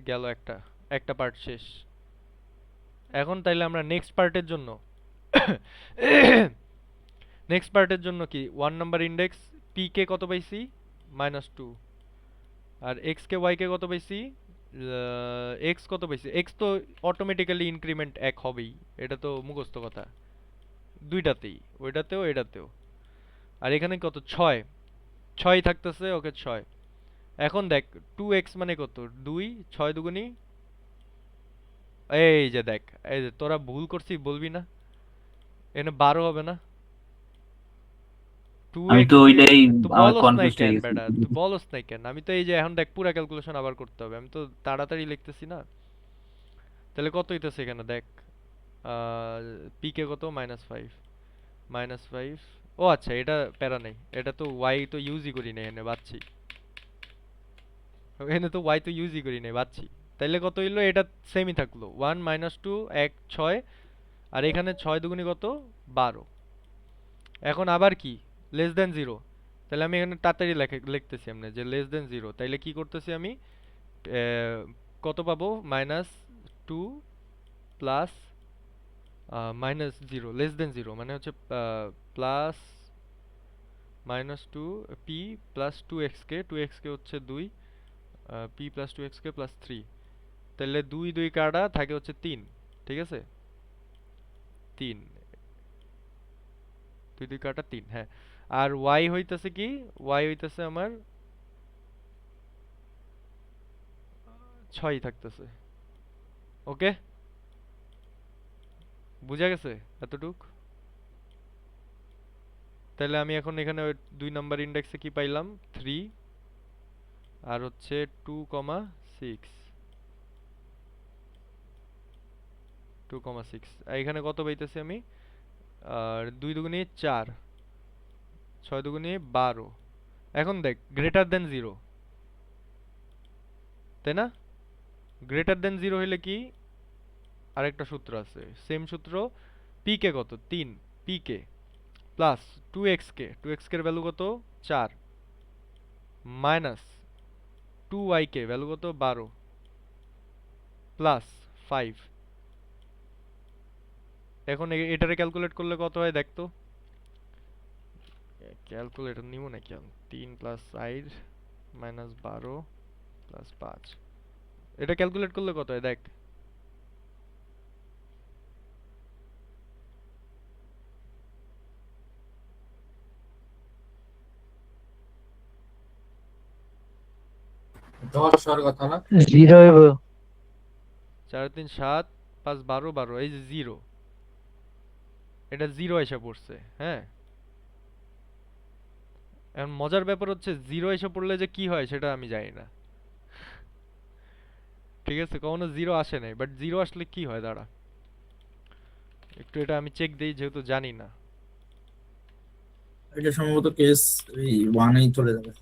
গেল একটা, একটা পার্ট শেষ। এখন তাইলে আমরা নেক্সট পার্টের জন্য নেক্সট পার্টের জন্য কি 1 নাম্বার ইন্ডেক্স পি কে কত পাইছি, -2। আর এক্স কে ওয়াই কে কত পাইছি, এক্স কত পাইছি, এক্স তো অটোমেটিক্যালি ইনক্রিমেন্ট 1 হবেই, এটা তো মুখস্থ কথা দুইটাতেই, ওইটাতেও এটাতেও। আর এখানে কত 6, 6 থাকতেছে, ওকে 6। এখন দেখ 2x মানে কত, 2, 6 দুগুনি, এই যে দেখ, এই যে তোরা ভুল করছিস বলবি না, এখানে 12 হবে না? আমি 2x তো কে ওইটাই তো আমার বলস নাই কনফিউজড হয়ে কেন গেছি। বেটা, তুই বলস নাই কেন? আমি তো এই যে এখন দেখ পুরা ক্যালকুলেশন আবার করতে হবে, আমি তো তাড়াতাড়ি লিখতেছি না। তাহলে কত হইতেছে এখানে দেখ, পি কে কত, -5, -5। ও আচ্ছা এটা প্যারা নাই, এটা তো y তো ইউজই করি নাই এনে বাচ্চি, এখানে তো y তো ইউজই করি নাই বাচ্চি। তাইলে কত হইলো, এটা সেমই থাকলো 1 -2 1 6। আর এখানে 6 দুগুনি কত, 12। এখন আবার কি লেস দেন 0, তাহলে আমি এখানে তাড়াতাড়ি লিখতেছি এমনি যে লেস দেন 0, তাইলে কি করতেছি আমি, কত পাবো, -2 প্লাস -0 লেস দেন 0 মানে হচ্ছে প্লাস -2 পি প্লাস 2x কে, 2x কে হচ্ছে 2, P plus 2x k plus 3। তাহলে 2 2 কাটা থাকে হচ্ছে 3, ঠিক আছে 3, 2 2 কাটা 3, হ্যাঁ। আর y হইতাছে কি, y হইতাছে আমার 6 থাকতেছে। ওকে বুঝা গেছে এতটুক? তাহলে আমি এখন এখানে 2 নাম্বার ইন্ডেক্সে কি পাইলাম, 3 আর হচ্ছে 2,6, 2,6। আর এখানে কত পাইতেছি আমি, আর 2 দুগুণে 4, 6 দুগুণে 12। এখন দেখ গ্রেটার দেন 0, তাই না? গ্রেটার দেন 0 হইলে কি, আরেকটা সূত্র আছে সেম সূত্র, পি কে কত 3, পি কে প্লাস 2x কে, 2x কে ভ্যালু কত 4, মাইনাস 2y কে ভ্যালু কত 12, প্লাস 5। এখন এটারে ক্যালকুলেট করলে কত হয় দেখ তো, ক্যালকুলেটর নিব নাকি আমি, 3 প্লাস 4 মাইনাস 12 প্লাস 5, এটা ক্যালকুলেট করলে কত হয় দেখ। দশ হওয়ার কথা না? 0 হইব। 4 3 7 5 12 12, এই যে 0, এটা 0 এসে পড়ছে, হ্যাঁ। এখন মজার ব্যাপার হচ্ছে 0 এসে পড়লে যে কি হয় সেটা আমি জানি না। ঠিক আছে, কখনো জিরো আসে নাই, বাট জিরো আসলে কি হয় দাঁড়া, একটু এটা আমি চেক দেই যেহেতু জানি না। এটা সম্ভবত কেস এই ওয়ানেই চলে যাবে।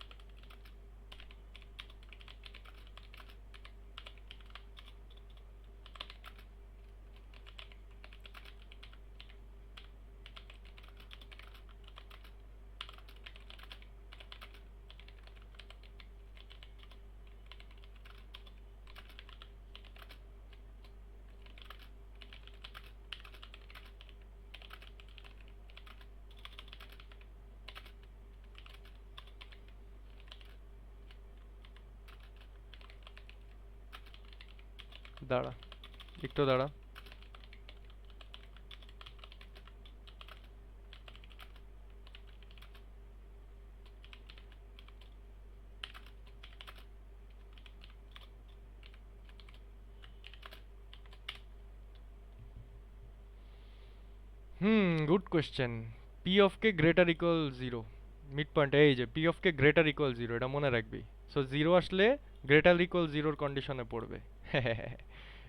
দাঁড়া, একটু দাঁড়া। Good question. P of k greater equal zero, mid point এই যে P of k greater equal zero, এটা মনে রাখবি। সো জিরো আসলে গ্রেটার ইকুয়াল জিরোর কন্ডিশনে পড়বে।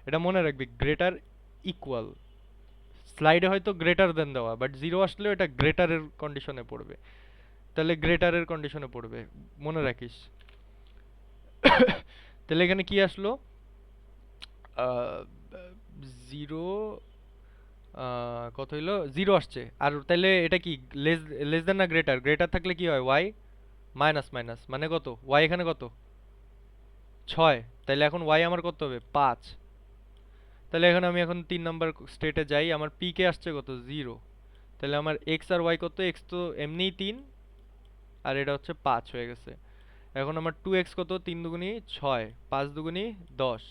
এটা মনে রাখবি, গ্রেটার ইকুয়াল, স্লাইডে হয়তো গ্রেটার দেন দেওয়া, বাট জিরো আসলেও এটা গ্রেটারের কন্ডিশনে পড়বে, তাহলে গ্রেটারের কন্ডিশনে পড়বে, মনে রাখিস। তাহলে এখানে কি আসলো, জিরো, কত হইলো, জিরো আসছে। আর তাহলে এটা কি লেস, লেস দেন না গ্রেটার, গ্রেটার থাকলে কি হয়, ওয়াই মাইনাস মাইনাস, মানে কত, ওয়াই এখানে কত 6, তাহলে এখন ওয়াই আমার কত হবে 5। তাহলে এখন আমি এখন 3 নাম্বার স্টেটে যাই, আমার পি কে আসছে কত 0, তাহলে আমার এক্স আর ওয়াই কত, এক্স তো এমনিই 3 আর এটা হচ্ছে 5 হয়ে গেছে। এখন আমার 2x কত, 3 দুগুনি 6, 5 দুগুনি 10।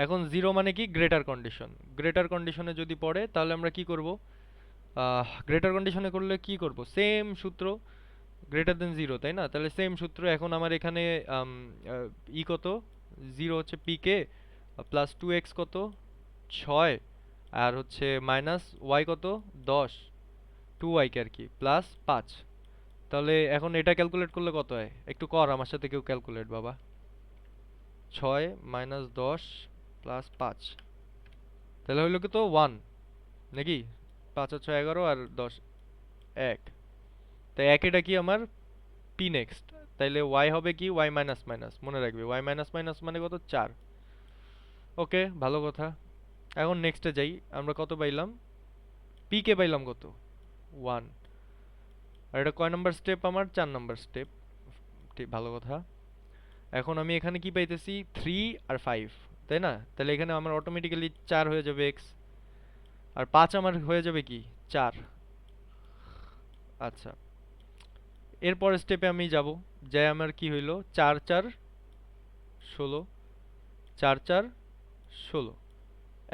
এখন জিরো মানে কি গ্রেটার কন্ডিশন, গ্রেটার কন্ডিশনে যদি পড়ে তাহলে আমরা কি করব, গ্রেটার কন্ডিশনে করলে কি করব, সেম সূত্র, গ্রেটার দেন জিরো, তাই না? তাহলে সেম সূত্র। এখন আমার এখানে ই কত, জিরো হচ্ছে পি কে, প্লাস 2x কত 6, আর হচ্ছে মাইনাস ওয়াই কত 10, 2y কে আর কি, প্লাস 5। তাহলে এখন এটা ক্যালকুলেট করলে কত হয়, একটু কর আমার সাথে কেউ ক্যালকুলেট বাবা। 6 মাইনাস 10 প্লাস 5, তাহলে হইলো কি তো 1 নাকি, 5 আর 6 11 আর 10 1, তাই 1 এটা কি আমার পি নেক্সট, তাইলে y হবে কি y মাইনাস মাইনাস, মনে রাখবে y মাইনাস মাইনাস মানে কত 4। ওকে, ভালো কথা। এখন নেক্সটে যাই, আমরা কত পাইলাম, পি কে পাইলাম কত 1, আর এটা কয় নাম্বার স্টেপ, আমার 4 নাম্বার স্টেপ, ঠিক ভালো কথা। এখন আমি এখানে কি পাইতেছি 3 আর 5, তাই না? তাহলে এখানে আমার অটোমেটিক্যালি 4 হয়ে যাবে x, আর 5 আমার হয়ে যাবে কি 4। আচ্ছা, এরপরের স্টেপে আমি যাব, যাই আমার কি হইলো 4 4 16, 4 4 16।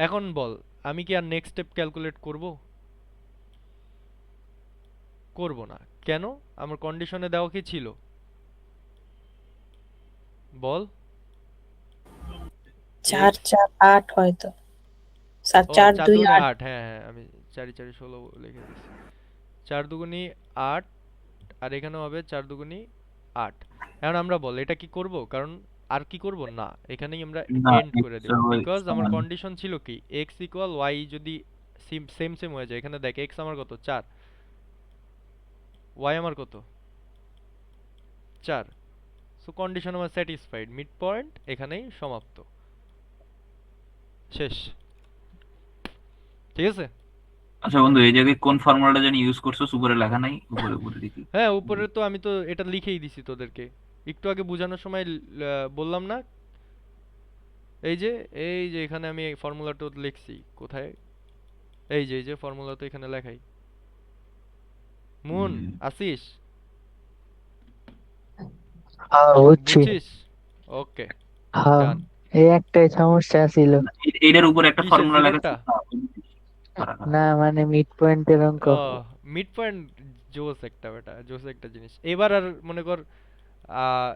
এখন বল, আমি কি আর নেক্সট স্টেপ ক্যালকুলেট করব? করব না। কেন? আমার কন্ডিশনে দেওয়া কি ছিল বল? 4 x, 4 8 হয়তো, 4 ও 4 4 2 দুগুণে 8। 8, হ্যাঁ হ্যাঁ আমি 4 4 16 লিখে দিছি। 4 দুগুণি 8, আর এখানেও হবে 4 দুগুণি 8। এখন আমরা বল এটা কি করব, কারণ আর কি করব না, এখানেই আমরা না এন্ড করে দেব, বিকজ আমার কন্ডিশন ছিল কি x ইকুয়াল y, যদি সেম সেম হয়ে যায়, এখানে দেখ x আমার কত 4, y আমার কত 4, সো কন্ডিশন আমার স্যাটিসফাইড, মিড পয়েন্ট এখানেই সমাপ্ত, শেষ। ঠিক আছে? আচ্ছা বন্ধু, এই জায়গায় কোন ফর্মুলাটা জানি ইউজ করছো, উপরে লেখা নাই, উপরে উপরে দেখি। হ্যাঁ উপরে তো আমি তো এটা লিখেই দিছি তোদেরকে, একটু আগে বোঝানোর সময় বললাম না, এই যে এখানে আমি এই ফর্মুলাটা লিখছি কোথায়, এই যে ফর্মুলা তো এখানে লেখাই। মুন হুম। আসিস, হ্যাঁ বুঝছি। বুঝছিস? ওকে, হ্যাঁ, ডান। এই একটাই সমস্যা ছিল। এটার উপরে একটা কিসের ফর্মুলা লেখা জিরোটা? ছিল না? না মানে মিড পয়েন্টের অঙ্ক। ও মিড পয়েন্ট, জোস একটা, বেটা জোস একটা জিনিস। এবার আর মনে কর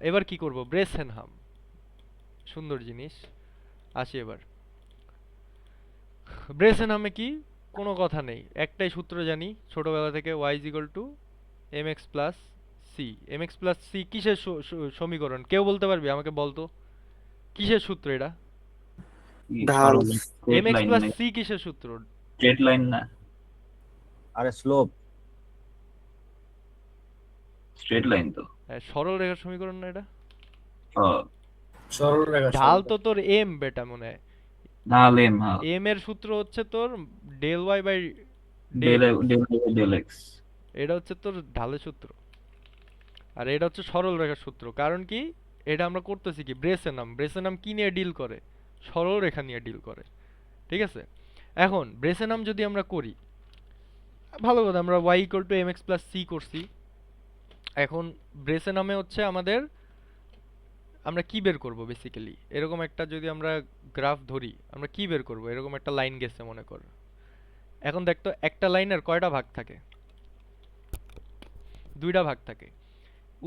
এবার কি করব, ব্রেসেনহাম, সুন্দর জিনিস। আসি এবার ব্রেসেনহামে কি, কোনো কথা নেই, একটাই সূত্র জানি ছোটবেলা থেকে, y is equal to mx plus c। mx plus c কিসের সমীকরণ, কেউ বলতে পারবি আমাকে, বলতো কিসের সূত্র এটা? ঢাল। স্ট্রেট mx লাইন প্লাস না, c কিসের সূত্র? স্ট্রেট লাইন না, আরে স্লোপ। স্ট্রেট লাইন তো। সরল রেখার সমীকরণ না এটা? সরল রেখা ঢাল তো তোর m বেটা মনে হয়। ঢাল এম, হ্যাঁ, m এর সূত্র হচ্ছে তোর del y by del del del del x. এটা হচ্ছে তোর ঢালের সূত্র, আর এটা হচ্ছে সরল রেখার সূত্র। কারণ কি, এটা আমরা করতেছি কি, ব্রেসেনাম কি নিয়ে ডিল করে? সরল রেখা নিয়ে ডিল করে, ঠিক আছে? এখন ব্রেসেনাম যদি আমরা করি, ভালো কথা, আমরা y equal to mx plus c করছি। এখন ব্রেসেনামে হচ্ছে আমাদের, আমরা কি বের করব বেসিক্যালি, এরকম একটা যদি আমরা গ্রাফ ধরি, আমরা কি বের করব? এরকম একটা লাইন গেছে মনে কর। এখন দেখতো একটা লাইনের কয়টা ভাগ থাকে? দুইটা ভাগ থাকে।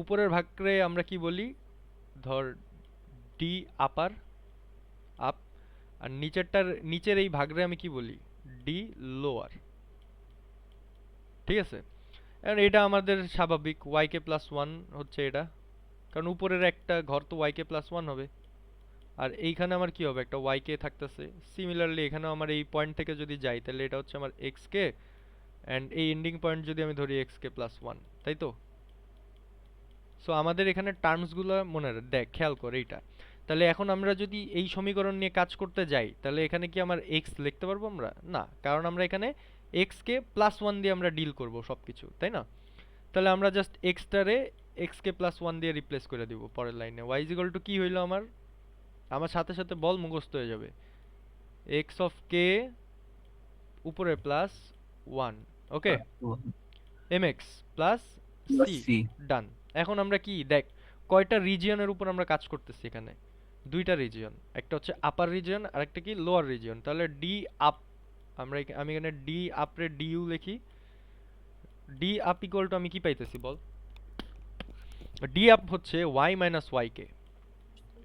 উপরের ভাগরে আমরা কি বলি? ধর ডি আপার, আপ। আর নিচের এই ভাগরে আমি কি বলি? ডি লোয়ার, ঠিক আছে? এখন এটা আমাদের স্বাভাবিক, ওয়াইকে প্লাস ওয়ান হচ্ছে এটা, কারণ উপরের একটা ঘর তো ওয়াইকে প্লাস ওয়ান হবে। আর এইখানে আমার কি হবে? একটা ওয়াইকে থাকতেছে। সিমিলারলি এখানেও আমার এই পয়েন্ট থেকে যদি যাই, তাহলে এটা হচ্ছে আমার এক্স কে, অ্যান্ড এই এন্ডিং পয়েন্ট যদি আমি ধরি এক্স কে প্লাস ওয়ান, তাই তো? সো আমাদের এখানে টার্মসগুলো মনে দেখ, খেয়াল করে এইটা। তাহলে এখন আমরা যদি এই সমীকরণ নিয়ে কাজ করতে যাই, তাহলে এখানে কি আমার এক্স লিখতে পারবো আমরা? না, কারণ আমরা এখানে এক্স কে প্লাস ওয়ান দিয়ে আমরা ডিল করব সব কিছু, তাই না? তাহলে আমরা জাস্ট এক্সটারে এক্স কে প্লাস ওয়ান দিয়ে রিপ্লেস করে দিব পরের লাইনে। ওয়াই ইজ ইকুয়াল টু কি হইলো আমার? আমার সাথে সাথে বল মুখস্থ হয়ে যাবে, এক্স অফ কে উপরে প্লাস ওয়ান, ওকে, এমএক্স প্লাস সি, সি। ডান। এখন আমরা কি দেখ, কয়টা রিজিয়নের উপর আমরা কাজ করতেছি এখানে? দুইটা রিজিয়ন, একটা হচ্ছে আপার রিজিয়ন আর একটা কি লোয়ার রিজিয়ন। তাহলে ডি আপ, আমি এখানে ডি আপরে ডিইউ লিখি। ডি আপ ইকুয়াল টু আমি কি পাইতেছি বল? ডি আপ হচ্ছে ওয়াই মাইনাস ওয়াই কে,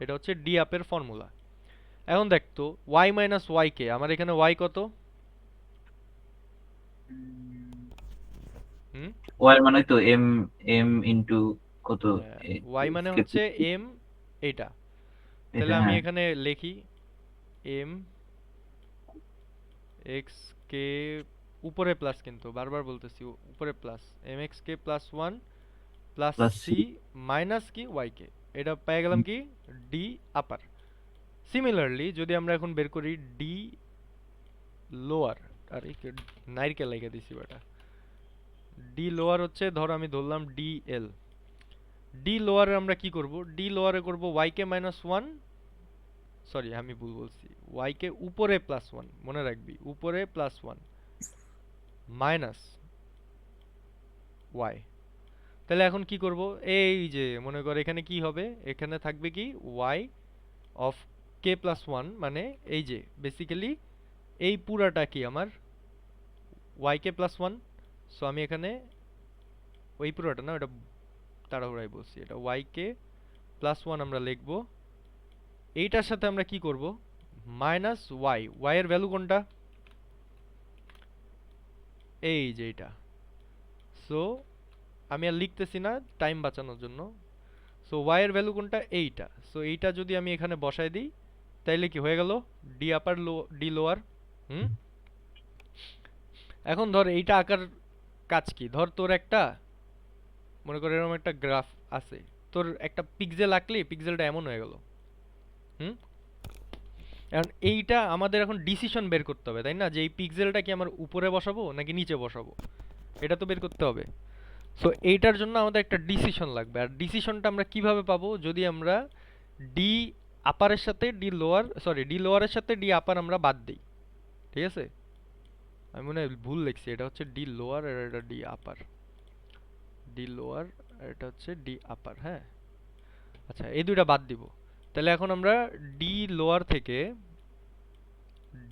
এটা হচ্ছে ডি আপের ফর্মুলা। এখন দেখ তো, ওয়াই মাইনাস ওয়াই কে, আমার এখানে ওয়াই কত? হুম, ওয়াই মানে তো এম, এম ইনটু কত, ওয়াই মানে হচ্ছে এম, এইটা। তাহলে আমি হ্যাঁ, এখানে লিখি এম এক্স কে উপরে প্লাস, কিন্তু বারবার বলতেছি উপরে প্লাস, এম এক্স কে plus one plus plus C minus কি ওয়াই কে, এটা পেয়ে গেলাম কি ডি আপার। সিমিলারলি যদি আমরা এখন বের করি ডি লোয়ার, আর নাইরকেল লাগিয়ে দিছি বেটা। ডি লোয়ার হচ্ছে, ধর আমি ধরলাম ডি এল। ডি লোয়ারে আমরা কি করব? ডি লোয়ারে করব ওয়াই কে মাইনাস ওয়ান, সরি আমি ভুল বলছি, ওয়াই কে উপরে প্লাস ওয়ান, মনে রাখবি উপরে প্লাস ওয়ান মাইনাস ওয়াই। তাহলে এখন কি করব? এই যে মনে কর এখানে কি হবে, এখানে থাকবে কি y of K plus one, মানে এই যে বেসিক্যালি এই পুরাটা কি আমার ওয়াই কে প্লাস ওয়ান। সো আমি এখানে ওই পুরাটা না, ওটা তাড়াহুড়াই বলছি, এটা ওয়াই কে প্লাস ওয়ান আমরা লিখবো। এইটার সাথে আমরা কি করব? মাইনাস ওয়াই, ওয়াই এর ভ্যালু কোনটা? এই যে এটা। সো আমি আর লিখতেছি না টাইম বাঁচানোর জন্য। সো ওয়াই এর ভ্যালু কোনটা? এইটা। সো এইটা যদি আমি এখানে বসাই দিই, তাইলে কি হয়ে গেল? ডি আপার ডি লোয়ার। হুম, এখন ধর এইটা আঁকার কাজ কি? ধর তোর একটা, মনে কর এরকম একটা গ্রাফ আছে, তোর একটা পিক্সেল আঁকলি, পিক্সেলটা এমন হয়ে গেল। হুম, এখন এইটা আমাদের এখন ডিসিশন বের করতে হবে, তাই না? যে এই পিক্সেলটা কি আমার উপরে বসাবো নাকি নিচে বসাবো, এটা তো বের করতে হবে। সো এইটার জন্য আমাদের একটা ডিসিশন লাগবে। আর ডিসিশনটা আমরা কিভাবে পাবো? যদি আমরা ডি আপারের সাথে ডি লোয়ার, সরি ডি লোয়ারের সাথে ডি আপার আমরা বাদ দিই, ঠিক আছে? আমি মনে হয় ভুল লিখছি, এটা হচ্ছে ডি লোয়ার আর এটা ডি আপার, ডি লোয়ার আর এটা হচ্ছে ডি আপার, হ্যাঁ। আচ্ছা, এই দুইটা বাদ দিব। তাহলে এখন আমরা ডি লোয়ার থেকে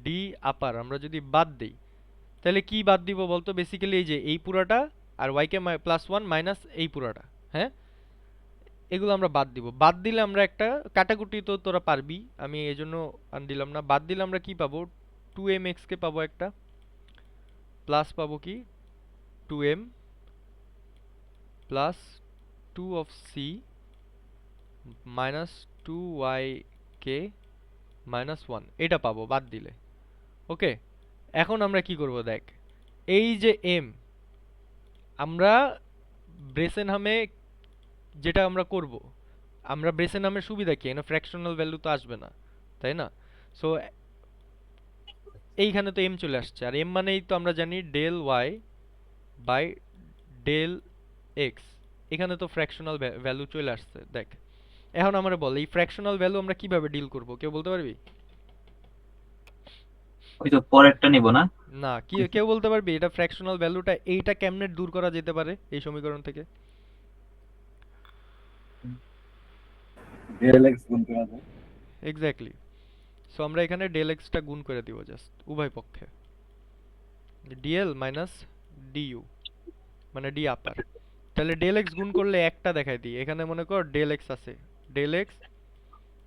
ডি আপার আমরা যদি বাদ দিই, তাহলে কি বাদ দিব বলতো? বেসিক্যালি এই যে এই পুরাটা আর ওয়াইকে প্লাস ওয়ান মাইনাস এই পুরাটা, হ্যাঁ, এগুলো আমরা বাদ দিব। বাদ দিলে আমরা একটা কাটাকুটি তো তোরা পারবি, আমি এই জন্য আর দিলাম না। বাদ দিলে আমরা কি পাবো? টু এম এক্স কে পাবো একটা, প্লাস পাবো কি two m plus two of c minus two y K minus one এটা পাবো বাদ দিলে। ওকে, এখন আমরা কি করব দেখ, এই যে এম আমরা ব্রেসেনহামে যেটা আমরা করব, আমরা ব্রেসেনহামের সুবিধা কি, এখানে ফ্র্যাকশনাল ভ্যালু তো আসবে না, তাই না? সো এইখানে তো এম চলে আসছে, আর এম মানেই তো আমরা জানি del y by del x, এখানে তো ফ্র্যাকশনাল ভ্যালু চলে আসছে। দেখ এখন আমরা বল এই ফ্র্যাকশনাল ভ্যালু আমরা কিভাবে ডিল করব, কেউ বলতে পারবি? ওই তো পরেরটা নিব না? না, কি কেউ বলতে পারবি এটা ফ্র্যাকশনাল ভ্যালুটা এইটা কেমনে দূর করা যেতে পারে এই সমীকরণ থেকে? ডেল এক্স গুণ করা যায়। এক্স্যাক্টলি। সো আমরা এখানে ডেল এক্সটা গুণ করে দিব জাস্ট উভয় পক্ষে, ডিএল মাইনাস ডিইউ মানে ডি আপার। তাহলে ডেল এক্স গুণ করলে একটা দেখাই দিই, এখানে মনে কর ডেল এক্স আছে, del x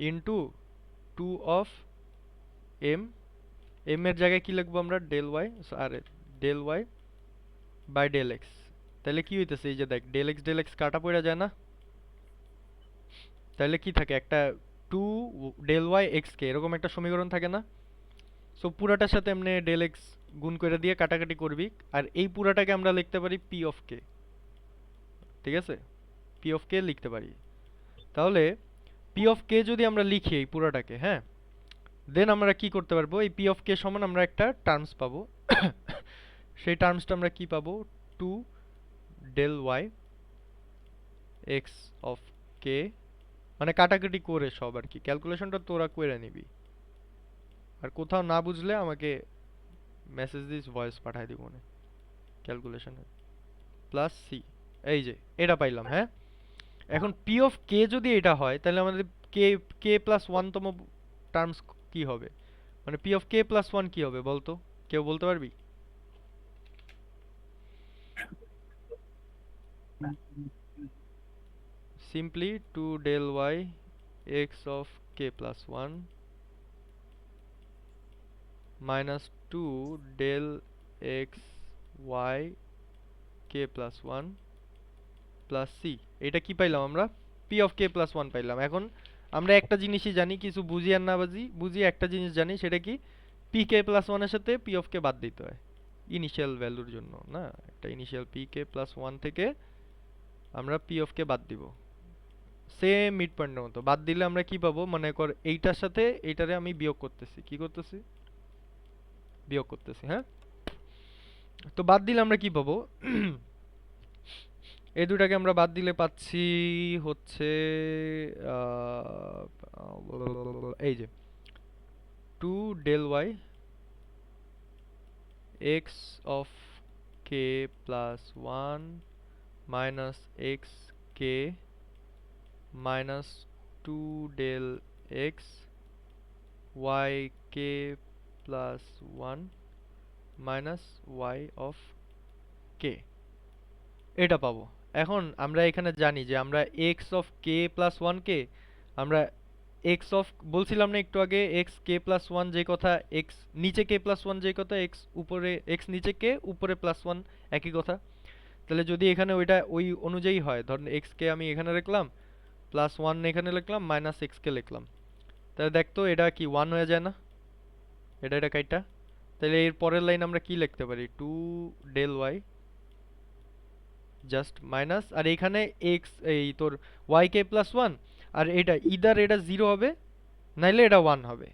into two of m, m এর জায়গায় কি লিখবো আমরা ডেল ওয়াই, আর del y by del x. তাহলে কি হইতেছে, এই যে দেখ ডেল এক্স কাটা পড়ে যায় না, তাহলে কি থাকে একটা টু ডেল ওয়াই এক্স কে এরকম একটা সমীকরণ থাকে না? সো পুরাটার সাথে এমনি ডেল এক্স গুণ করে দিয়ে কাটাকাটি করবি, আর এই পুরাটাকে আমরা লিখতে পারি পি অফ কে, ঠিক আছে? পি অফ কে লিখতে পারি। তাহলে পি অফ কে যদি আমরা লিখি এই পুরাটাকে, হ্যাঁ, দেন আমরা কি করতে পারবো, এই পি অফ কে সমান আমরা একটা টার্মস পাবো সেই টার্মসটা আমরা কি পাবো, two del Y x of K, মানে কাটাকাটি করে সব আর কি, ক্যালকুলেশনটা তোরা করে নিবি, আর কোথাও না বুঝলে আমাকে মেসেজ দিস, ভয়েস পাঠাই দিব না ক্যালকুলেশনে, প্লাস সি, এই যে এটা পাইলাম। হ্যাঁ, এখন পি অফ কে যদি এটা হয় তাহলে আমাদের কে কে প্লাস ওয়ানতম টার্মস কি হবে, মানে p of K plus one কি হবে বলতো, কেউ বলতে পারবি? Simply two del Y x of K plus one minus two del x Y K plus one plus c, এটা কি পাইলাম আমরা, p of K plus one পাইলাম। এখন আমরা একটা জিনিসই জানি, কিছু বুঝি আর না বুঝি একটা জিনিস জানি, সেটা কি, পি কে প্লাস ওয়ানের সাথে পি অফ কে বাদ দিতে হয় ইনিশিয়াল ভ্যালুর জন্য, না একটা initial P k plus one থেকে আমরা পি অফ কে বাদ দিব, সেম মিড পয়েন্টের মতো বাদ দিলে আমরা কি পাবো, মনে কর এইটার সাথে এইটারে আমি বিয়োগ করতেছি, কি করতেছি, বিয়োগ করতেছি, হ্যাঁ। তো বাদ দিলে আমরা কি পাবো এই দুটাকে আমরা বাদ দিলে পাচ্ছি হচ্ছে এই যে two del Y x of K plus one minus X K minus two del x Y K plus one minus Y of K, এটা পাবো। এখন আমরা এখানে জানি যে আমরা এক্স অফ কে প্লাস ওয়ানকে আমরা এক্স অফ বলছিলাম না একটু আগে, এক্স কে প্লাস ওয়ান যে কথা, এক্স নিচে কে প্লাস ওয়ান যে কথা, এক্স উপরে এক্স নিচে কে উপরে প্লাস ওয়ান একই কথা। তাহলে যদি এখানে ওইটা ওই অনুযায়ী হয়, ধরেন এক্স কে আমি এখানে লিখলাম, প্লাস ওয়ান এখানে লিখলাম, মাইনাস এক্স কে লিখলাম, তাহলে দেখতো এটা কি ওয়ান হয়ে যায় না, এটা কাইটা। তাহলে এর পরের লাইন আমরা কি লিখতে পারি, two del Y just minus, আর এখানে এক্স এই তোর ওয়াই কে প্লাস ওয়ান, আর এটা ইদার এটা জিরো হবে নাইলে এটা ওয়ান হবে,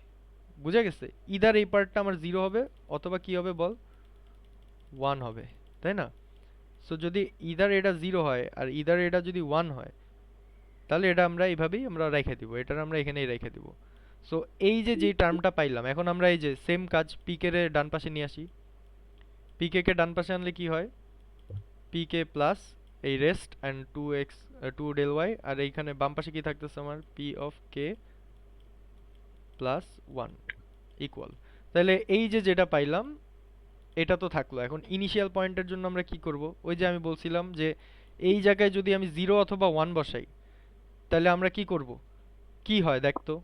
বুঝা গেছে? ইদার এই পার্টটা আমার জিরো হবে অথবা কি হবে বল, ওয়ান হবে, তাই না? সো যদি ইদার এটা জিরো হয় আর ইদার এটা যদি ওয়ান হয়, তাহলে এটা আমরা এইভাবেই আমরা রেখে দিব, এটা আমরা এখানেই রেখে দিব। সো এই যে যে টার্মটা পাইলাম, এখন আমরা এই যে সেম কাজ পিকে রে ডান পাশে নিয়ে আসি, পিকে কে ডান পাশে আনলে কি হয়, পিকে প্লাস এই rest and two X two del Y, আর এইখানে বাম পাশে কি থাকতেছে আমার P of K plus one equal. তাহলে এই যে যেটা পাইলাম এটা তো থাকলো। এখন ইনিশিয়াল পয়েন্টের জন্য আমরা কি করব, ওই যে আমি বলছিলাম যে এই জায়গায় যদি আমি জিরো অথবা ওয়ান বসাই তাহলে আমরা কি করব, কি হয় দেখতো,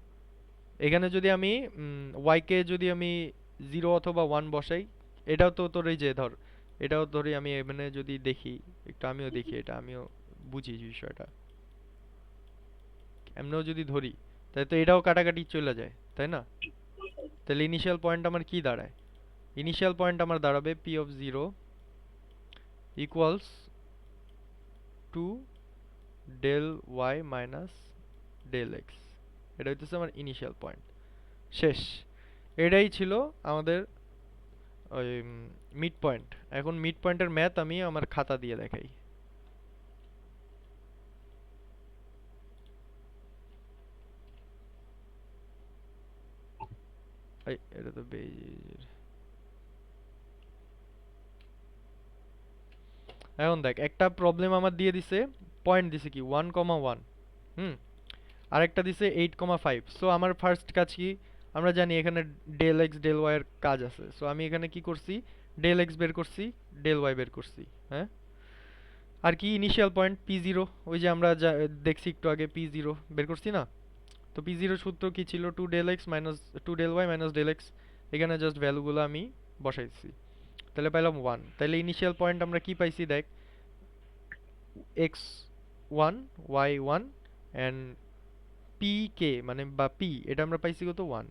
এখানে যদি আমি ওয়াইকে যদি আমি জিরো অথবা ওয়ান বসাই, এটাও তো তোর এই যে ধর, এটাও ধরি আমি এখানে যদি দেখি একটু, আমিও দেখি এটা, আমিও বুঝি বিষয়টা, এমনিও যদি ধরি তাই তো এটাও কাটাকাটি চলে যায়, তাই না? তাহলে ইনিশিয়াল পয়েন্ট আমার কি দাঁড়ায়? ইনিশিয়াল পয়েন্ট আমার দাঁড়াবে p of zero equals to del y minus del x. এটা হইতেছে আমার ইনিশিয়াল পয়েন্ট। শেষ। এটাই ছিল আমাদের ওই মিড পয়েন্ট। এখন মিড পয়েন্টের ম্যাথ আমি আমার খাতা দিয়ে দেখাই। এই এটা তো বেজির। এখন দেখ, একটা প্রবলেম আমার দিয়ে দিছে, পয়েন্ট দিছে কি 1,1, আরেকটা দিছে 8,5। সো আমার ফার্স্ট কাজ কি, আমরা জানি এখানে ডেল এক্স ডেল ওয়াই এর কাজ আছে। সো আমি এখানে কি করছি, ডেল এক্স বের করছি, ডেল ওয়াই বের করছি, হ্যাঁ। আর কি ইনিশিয়াল পয়েন্ট P0, ওই যে আমরা যা দেখছি একটু আগে P0 বের করছি না। তো P0 সূত্র কি ছিল, 2 del x minus 2 del y minus del x. এখানে জাস্ট ভ্যালুগুলো আমি বসাইছি, তাহলে পাইলাম 1। তাহলে ইনিশিয়াল পয়েন্ট আমরা কি পাইছি দেখ, x1 y1 এন্ড pk মানে বা p, এটা আমরা পাইছি কত 1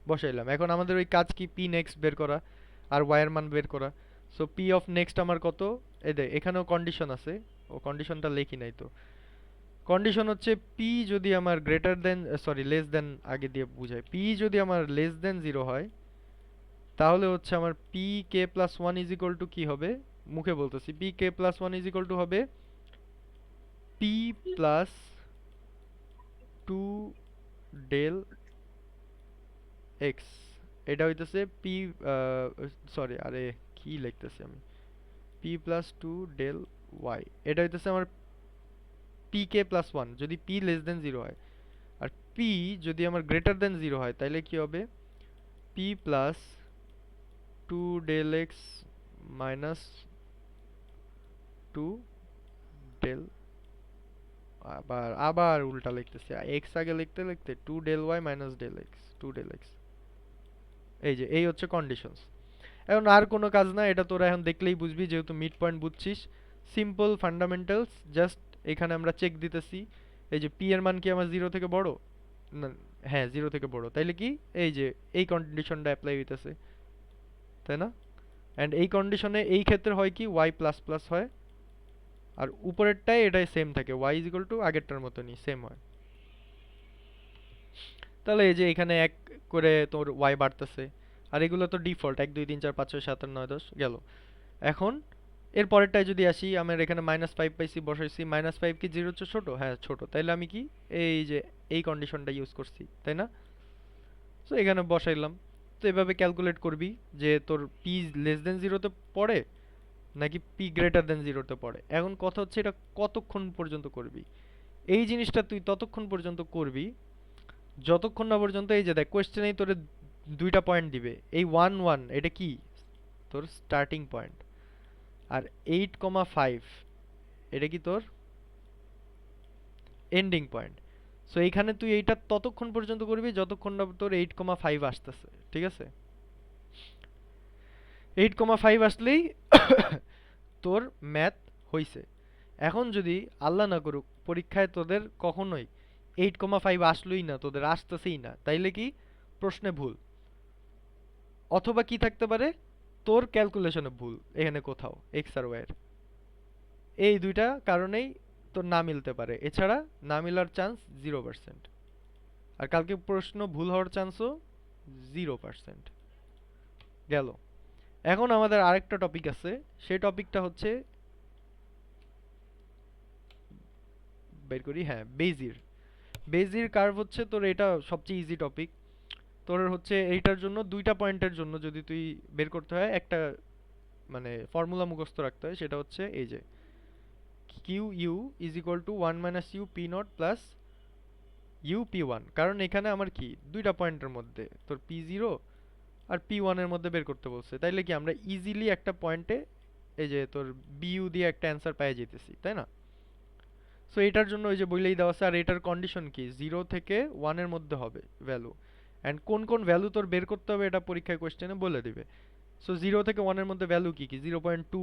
বসাইলাম। এখন আমাদের ওই কাজ কি, p নেক্সট বের করা আর y এর মান বের করা। সো p অফ নেক্সট আমার কত, এই দেখ এখানেও কন্ডিশন আছে, ও কন্ডিশনটা লেখি নাই তো। কন্ডিশন হচ্ছে p যদি আমার greater than sorry less than, আগে দিয়ে বুঝাই, p যদি আমার লেস দেন 0 হয় তাহলে হচ্ছে আমার pk plus 1 is equal to কি হবে, মুখে বলতেছি, pk plus 1 is equal two হবে p প্লাস 2 ডেল এক্স। এটা হইতেছে p, সরি আরে কি লিখতেছি আমি, p প্লাস 2 ডেল ওয়াই। এটা হইতেছে আমার pk প্লাস 1 যদি p লেস দেন 0 হয়, আর p যদি আমার গ্রেটার দেন 0 হয় তাহলে কি হবে, p plus 2 del x minus 2 del, আবার আবার উল্টা লিখতেছি, এক্স আগে লিখতে লিখতে 2 del y minus del x, 2 del x. এই যে এই হচ্ছে কন্ডিশনস। এখন আর কোনো কাজ না, এটা তোরা এখন দেখলেই বুঝবি, যেহেতু মিড পয়েন্ট বুঝছিস। সিম্পল ফান্ডামেন্টালস, জাস্ট এখানে আমরা চেক দিতেছি, এই যে পি এর মান কি আমার 0 থেকে বড় না, হ্যাঁ 0 থেকে বড়, তাইলে কি এই যে এই কন্ডিশনটা অ্যাপ্লাই হইতেছে, তাই না? অ্যান্ড এই কন্ডিশনে এই ক্ষেত্রে হয় কি, ওয়াই প্লাস প্লাস হয়, আর উপরেরটায় এটাই সেম থাকে, y ইজ ইকুয়াল টু আগেরটার মতনই সেম হয়। তাহলে এই যে এখানে এক করে তোর y বাড়তেছে, আর এগুলো তো ডিফল্ট 1 2 3 4 5 6 7 8 9 10 গেল। এখন এর পরেরটায় যদি আসি, আমার এখানে -5 পাইছি, বসাইছি -5 কি 0 চেয়ে ছোট, হ্যাঁ ছোট, তাইলে আমি কি এই যে এই কন্ডিশনটা ইউজ করছি, তাই না? সো এখানে বসাইলাম। তো এভাবে ক্যালকুলেট করবি যে তোর p লেস দেন 0 তে পড়ে নাকি p গ্রেটার দেন 0 তে পড়ে। এখন কথা হচ্ছে এটা কতক্ষণ পর্যন্ত করবি, এই জিনিসটা তুই ততক্ষণ পর্যন্ত করবি যতক্ষণ না পর্যন্ত, এই যে দেখ কোয়েশ্চেনেই তোরে দুইটা পয়েন্ট দিবে, এই 1 1 এটা কি তোর স্টার্টিং পয়েন্ট, আর 8,5 এটা কি তোর এন্ডিং পয়েন্ট। সো এইখানে তুই এইটা ততক্ষণ পর্যন্ত করবি যতক্ষণ না তোর 8,5 আসতেছে, ঠিক আছে? 8,5 আসলেই তোর ম্যাথ হইছে। এখন যদি আল্লাহ না করুক পরীক্ষায় তোদের কখনোই 8,5 আসলোই না, তোদের আসতেছেই না, তাইলে কি প্রশ্নে ভুল, অথবা কি থাকতে পারে, তোর ক্যালকুলেশনে ভুল এখানে কোথাও এক্স আর ওয়াই এর। এই দুইটা কারণেই তোর না মিলতে পারে, এছাড়া না মিলার চান্স 0%। আর কালকে প্রশ্ন ভুল হওয়ার চান্সও 0% গেল। এখন আমাদের আরেকটা টপিক আছে, সেই টপিকটা হচ্ছে বের করি, হ্যাঁ বেজির। বেজির কার্ভ হচ্ছে তোর এটা সবচেয়ে ইজি টপিক। তোর হচ্ছে এইটার জন্য দুইটা পয়েন্টের জন্য যদি তুই বের করতে হয়, একটা মানে ফর্মুলা মুখস্থ রাখতে হয়, সেটা হচ্ছে এই যে q u is equal to 1 minus u p nought plus u p one. কারণ এখানে আমার কি দুইটা পয়েন্টের মধ্যে তোর পি জিরো আর পি ওয়ানের মধ্যে বের করতে বলছে, তাইলে কি আমরা ইজিলি একটা পয়েন্টে এই যে তোর বিইউ দিয়ে একটা অ্যান্সার পেয়ে যেতেছি, তাই না? সো এটার জন্য ওই যে বইলেই দেওয়া আছে, আর এটার কন্ডিশন কি 0 থেকে 1 এর মধ্যে হবে ভ্যালু, অ্যান্ড কোন কোন ভ্যালু তোর বের করতে হবে এটা পরীক্ষায় কোশ্চেনে বলে দিবে। সো 0 থেকে 1 এর মধ্যে ভ্যালু কি কি, 0.2,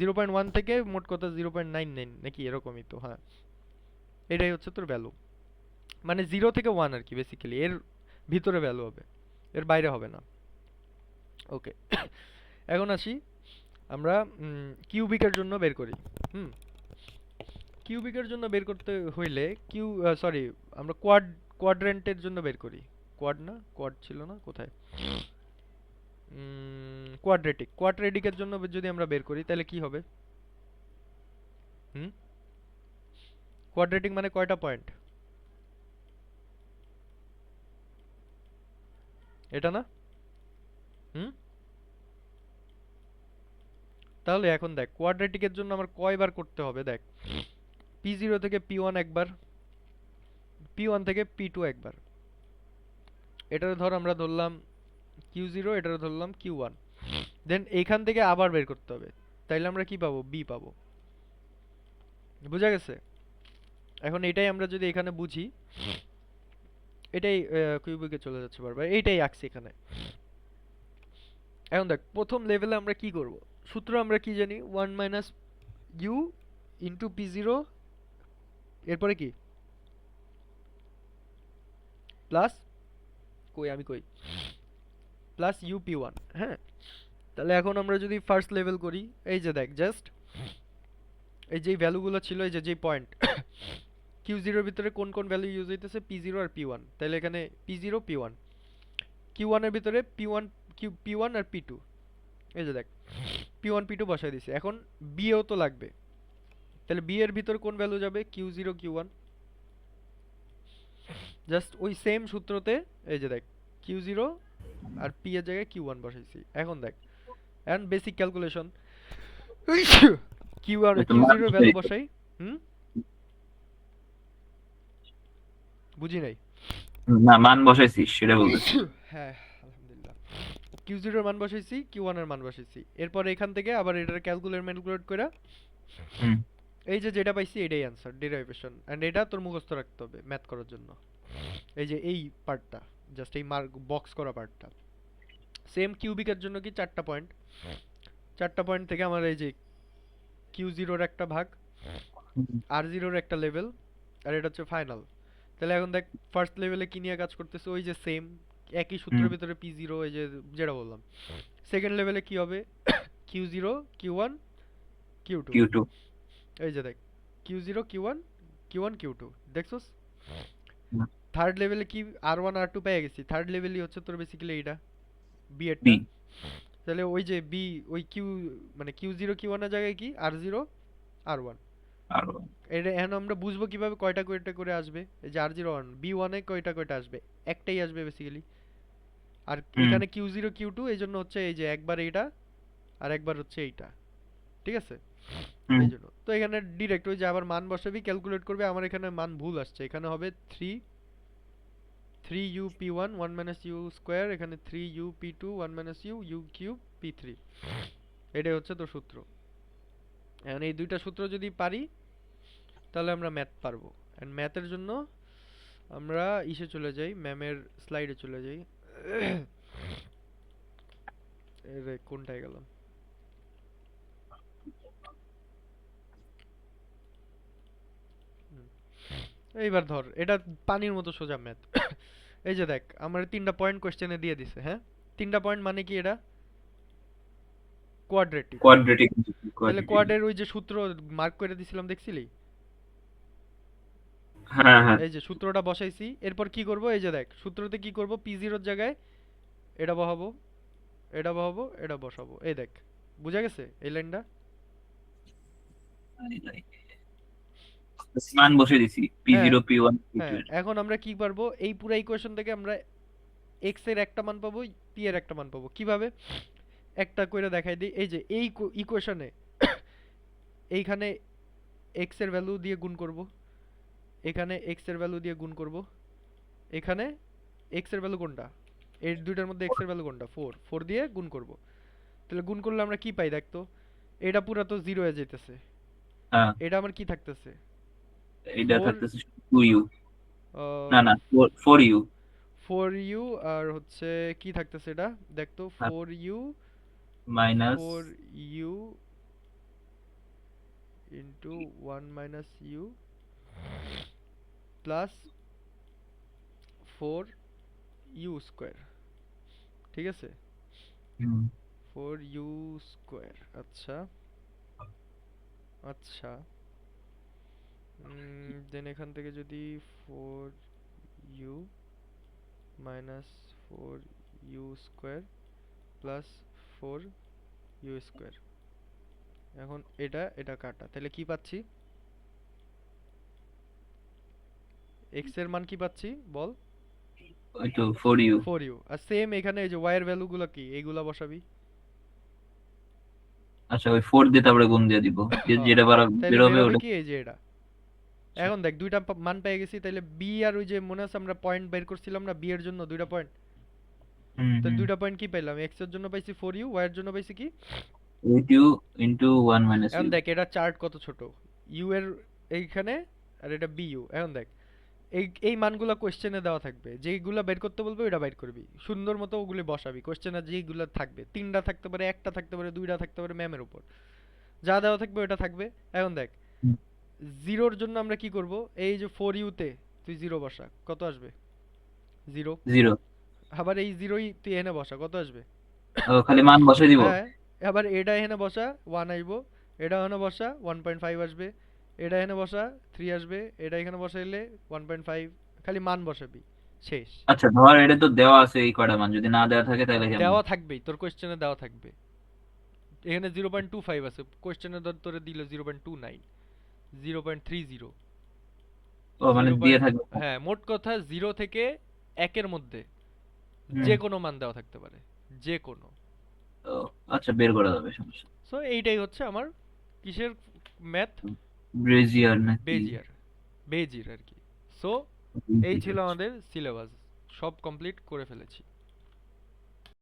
0.1 থেকে মোট কথা 0.99 নাকি এরকমই তো, হ্যাঁ এটাই হচ্ছে তোর ভ্যালু। মানে 0 থেকে 1 আর কি বেসিক্যালি, এর ভিতরে ভ্যালু হবে, এর বাইরে হবে না। ওকে, এখন আসি আমরা কিউবিকের জন্য বের করি। কিউবিকের জন্য বের করতে হইলে সরি, আমরা কোয়াড্রেন্টের জন্য বের করি। কোয়াড ছিল না, কোথায়? কোয়াড্রেটিকের জন্য যদি আমরা বের করি তাহলে কি হবে? কোয়াড্রেটিক মানে কয়টা পয়েন্ট? এটা না? তাহলে এখন দেখ কোয়াড্রেটিকের জন্য আমার কয়বার করতে হবে, দেখ P0 থেকে P1 একবার, P1 থেকে P2 একবার, এটার ধর আমরা ধরলাম Q0, এটার ধরলাম Q1, দেন এইখান থেকে আবার বের করতে হবে, তাইলে আমরা কি পাবো? B পাবো। বুঝা গেছে? এখন এটাই আমরা যদি এখানে বুঝি, এটাই কিউবিকে চলে যাচ্ছে বারবার, এইটাই আঁকছি এখানে। এখন দেখ প্রথম লেভেলে আমরা কি করব? সূত্র আমরা কি জানি? 1 মাইনাস ইউ ইন্টু P0, এরপরে কি প্লাস প্লাস ইউ P1। হ্যাঁ, তাহলে এখন আমরা যদি ফার্স্ট লেভেল করি, এই যে দেখ জাস্ট এই যে ভ্যালুগুলো ছিল, এই যে পয়েন্ট Q0 এর ভিতরে কোন কোন ভ্যালু ইউজ হইতেছে? P0 আর P1, তাহলে এখানে P0 P1, Q1 এর ভিতরে P1 আর P2, এই যে দেখ P1 P2 বসাই দিছি। এখন B এও তো লাগবে, তাহলে B এর ভিতর কোন ভ্যালু যাবে? Q0 Q1, জাস্ট ওই সেম সূত্রতে এই যে দেখ Q0 আর P এর জায়গায় Q1 বসাইছি। এখন দেখ and basic calculation, Q1 Q0 এর ভ্যালু বসাই। বুঝি নাই। না, মান বসাইছিস সেটা বলতেছি। হ্যাঁ আলহামদুলিল্লাহ, Q0 এর মান বসাইছি, Q1 এর মান বসাইছি, এরপর এখান থেকে আবার এটার ক্যালকুলেট করে হুম। এই যে যেটা পাইছি এটাই অ্যানসার, ডেরিভেশন। এন্ড এটা তোর মুখস্থ রাখতে হবে ম্যাথ করার জন্য। এই যে এই পার্টটা, জাস্ট এই মার্ক বক্স করা পার্টটা। সেম কিউবিকের জন্য কি 4টা পয়েন্ট, 4টা পয়েন্ট থেকে আমার এই যে Q0 এর একটা ভাগ, R0 এর একটা লেভেল, আর এটা হচ্ছে ফাইনাল। তাহলে এখন দেখ ফার্স্ট লেভেলে কি নিয়ে কাজ করতেছে? ওই যে সেম একই সূত্রের ভিতরে P0, এই যে যেটা বললাম। সেকেন্ড লেভেলে কি হবে? Q0 Q1 Q2, Q2। এই যে দেখ Q0 Q1 Q1 Q2, দেখছস? হুম। থার্ড লেভেলে কি R1 R2 পেয়ে গেছি। থার্ড লেভেলই হচ্ছে তোর বেসিক্যালি এইটা B B। এরটা। তাহলে ওই যে B, ওই Q মানে Q0 Q1 এর জায়গায় কি R0 R1। আর এটা এখন আমরা বুঝবো কিভাবে কয়টা কয়টা করে আসবে? এই যে R0 B1 এ কয়টা কয়টা আসবে? একটাই আসবে বেসিক্যালি। আর এখানে Q0 Q2 এই জন্য হচ্ছে এই যে একবার এইটা আর একবার হচ্ছে এইটা, ঠিক আছে? এই জন্য তো এখানে ডিরেক্ট ওই যে আবার মান বসাবি, ক্যালকুলেট করবে। আমার এখানে মান ভুল আসছে, এখানে হবে 3u P1 1 minus u square, এখানে 3u P2 1 minus u cube P3, এটাই হচ্ছে তোর সূত্র। এখন এই দুইটা সূত্র যদি পারি তাহলে আমরা ম্যাথ পারবো। এন্ড ম্যাথের জন্য আমরা ইসে চলে যাই, ম্যামের স্লাইডে চলে যাই। এরে কোনটায় গেলাম? এইবার ধর এটা পানির মতো সোজা ম্যাথ। এই যে দেখ আমার 3টা পয়েন্ট কোশ্চেনে দিয়ে দিছে। হ্যাঁ, 3টা পয়েন্ট মানে কি? এটা কোয়াড্রেটিক। কোয়াড্রেটিক। তাহলে কোয়াডের ওই যে সূত্র মার্ক করে দিছিলাম, দেখছিলি? হ্যাঁ হ্যাঁ। এই যে সূত্রটা বসাইছি, এরপর কি করব? এই যে দেখ সূত্রতে কি করব? P0 এর জায়গায় এটা বসাবো, এটা বসাবো, এটা বসাবো। এই দেখ বুঝা গেছে এই লাইনটা? মান বসে দিছি P0 P1 হ্যাঁ, P2। এখন আমরা কি পারবো? এই পুরো ইকুয়েশন থেকে আমরা x এর একটা মান পাবো, p এর একটা মান পাবো। কিভাবে? একটা কইরা দেখাই দিই। এই যে এই ইকুয়েশনে এইখানে x এর ভ্যালু দিয়ে গুণ করব, এখানে x এর ভ্যালু দিয়ে গুণ করব, এখানে x এর ভ্যালু কোনটা? এই দুইটার মধ্যে x এর ভ্যালু কোনটা? 4 দিয়ে গুণ করব। তাহলে গুণ করলে আমরা কি পাই দেখতো? এটা পুরো তো 0 হয়ে যাইতেছে। হ্যাঁ, এটা আমার কি থাকতেছে? এইটা 4 থাকতেছে 2u। না না, 4u। 4u আর হচ্ছে কি থাকতেছে এটা দেখতো? 4u মাইনাস 4u into 1 minus u plus four u square, ঠিক আছে, হুম, 4u স্কোয়ার। আচ্ছা আচ্ছা, দেন এখান থেকে যদি 4u মাইনাস 4u square plus 4u square, এখন এটা এটা কাটা, তাহলে কি পাচ্ছি? x এর মান কি পাচ্ছি বল? ওই তো 4u। 4u। আর সেম এখানে এই যে y এর ভ্যালুগুলো কি, এইগুলা বসাবি। আচ্ছা, ওই 4 দিয়ে তারপরে গুণ দিয়ে দিব, হ্যাঁ, যেটা তাহলে বেরোবে বেরোবে ওটা। কি এই যে এটা। এখন দেখ দুইটা মান পেয়ে গেছি, তাহলে বি আর ওই যে মনে আছে আমরা পয়েন্ট বের করছিলাম না বি এর জন্য দুইটা পয়েন্ট, হুম তো হুম। দুইটা পয়েন্ট কি পাইলাম? x এর জন্য পাইছি 4u, y এর জন্য পাইছি কি? 8u ইন্টু 1 মাইনাস এখন ইউ। দেখ এটা চার্ট কত ছোট, ইউ এর এইখানে আর এটা বিইউ। এখন দেখ এই এই মানগুলো কোশ্চেনে দেওয়া থাকবে, যেইগুলো বের করতে বলবে ওইটা বের করবি, সুন্দর মতো ওগুলি বসাবি। কোশ্চেনে যেইগুলো থাকবে, তিনটা থাকতে পারে, একটা থাকতে পারে, দুইটা থাকতে পারে, ম্যামের উপর যা দেওয়া থাকবে ওটা থাকবে। এখন দেখ জিরোর জন্য আমরা কি করব, এই যে 4u তে তুই জিরো বসা, কত আসবে? জিরো। 0। আবার এই জিরোই তুই এনে বসা, কত আসবে? খালি মান বসাই দিব। হ্যাঁ, আবার এটা এখানে বসা 1 আসবো, এটা এখানে বসা 1.5 আসবে, এটা এখানে বসা 3 আসবে, এটা এখানে বসাইলে 1.5, খালি মান বসাবি, শেষ। আচ্ছা ধর এটা তো দেওয়া আছে এই কয়টা মান, যদি না দেওয়া থাকে তাহলে কেমন? দেওয়া থাকবেই, তোর কোশ্চেনে দেওয়া থাকবে। এখানে 0.25 আছে, কোশ্চেনে ধর তোরে দিল 0.29, 0.30, ও মানে দিয়ে থাকবে। হ্যাঁ, মোট কথা 0 থেকে 1 এর মধ্যে হুম। যে কোনো মান দেওয়া থাকতে পারে, যে কোনো। ও, আচ্ছা বের করা যাবে, সমস্যা। সো এইটাই হচ্ছে আমার কিসের ম্যাথ? ব্রেজিয়ার নাকি? বেজিয়ার, বেজির আর কি। সো এই ছিল আমাদের সিলেবাস, সব কমপ্লিট করে ফেলেছি।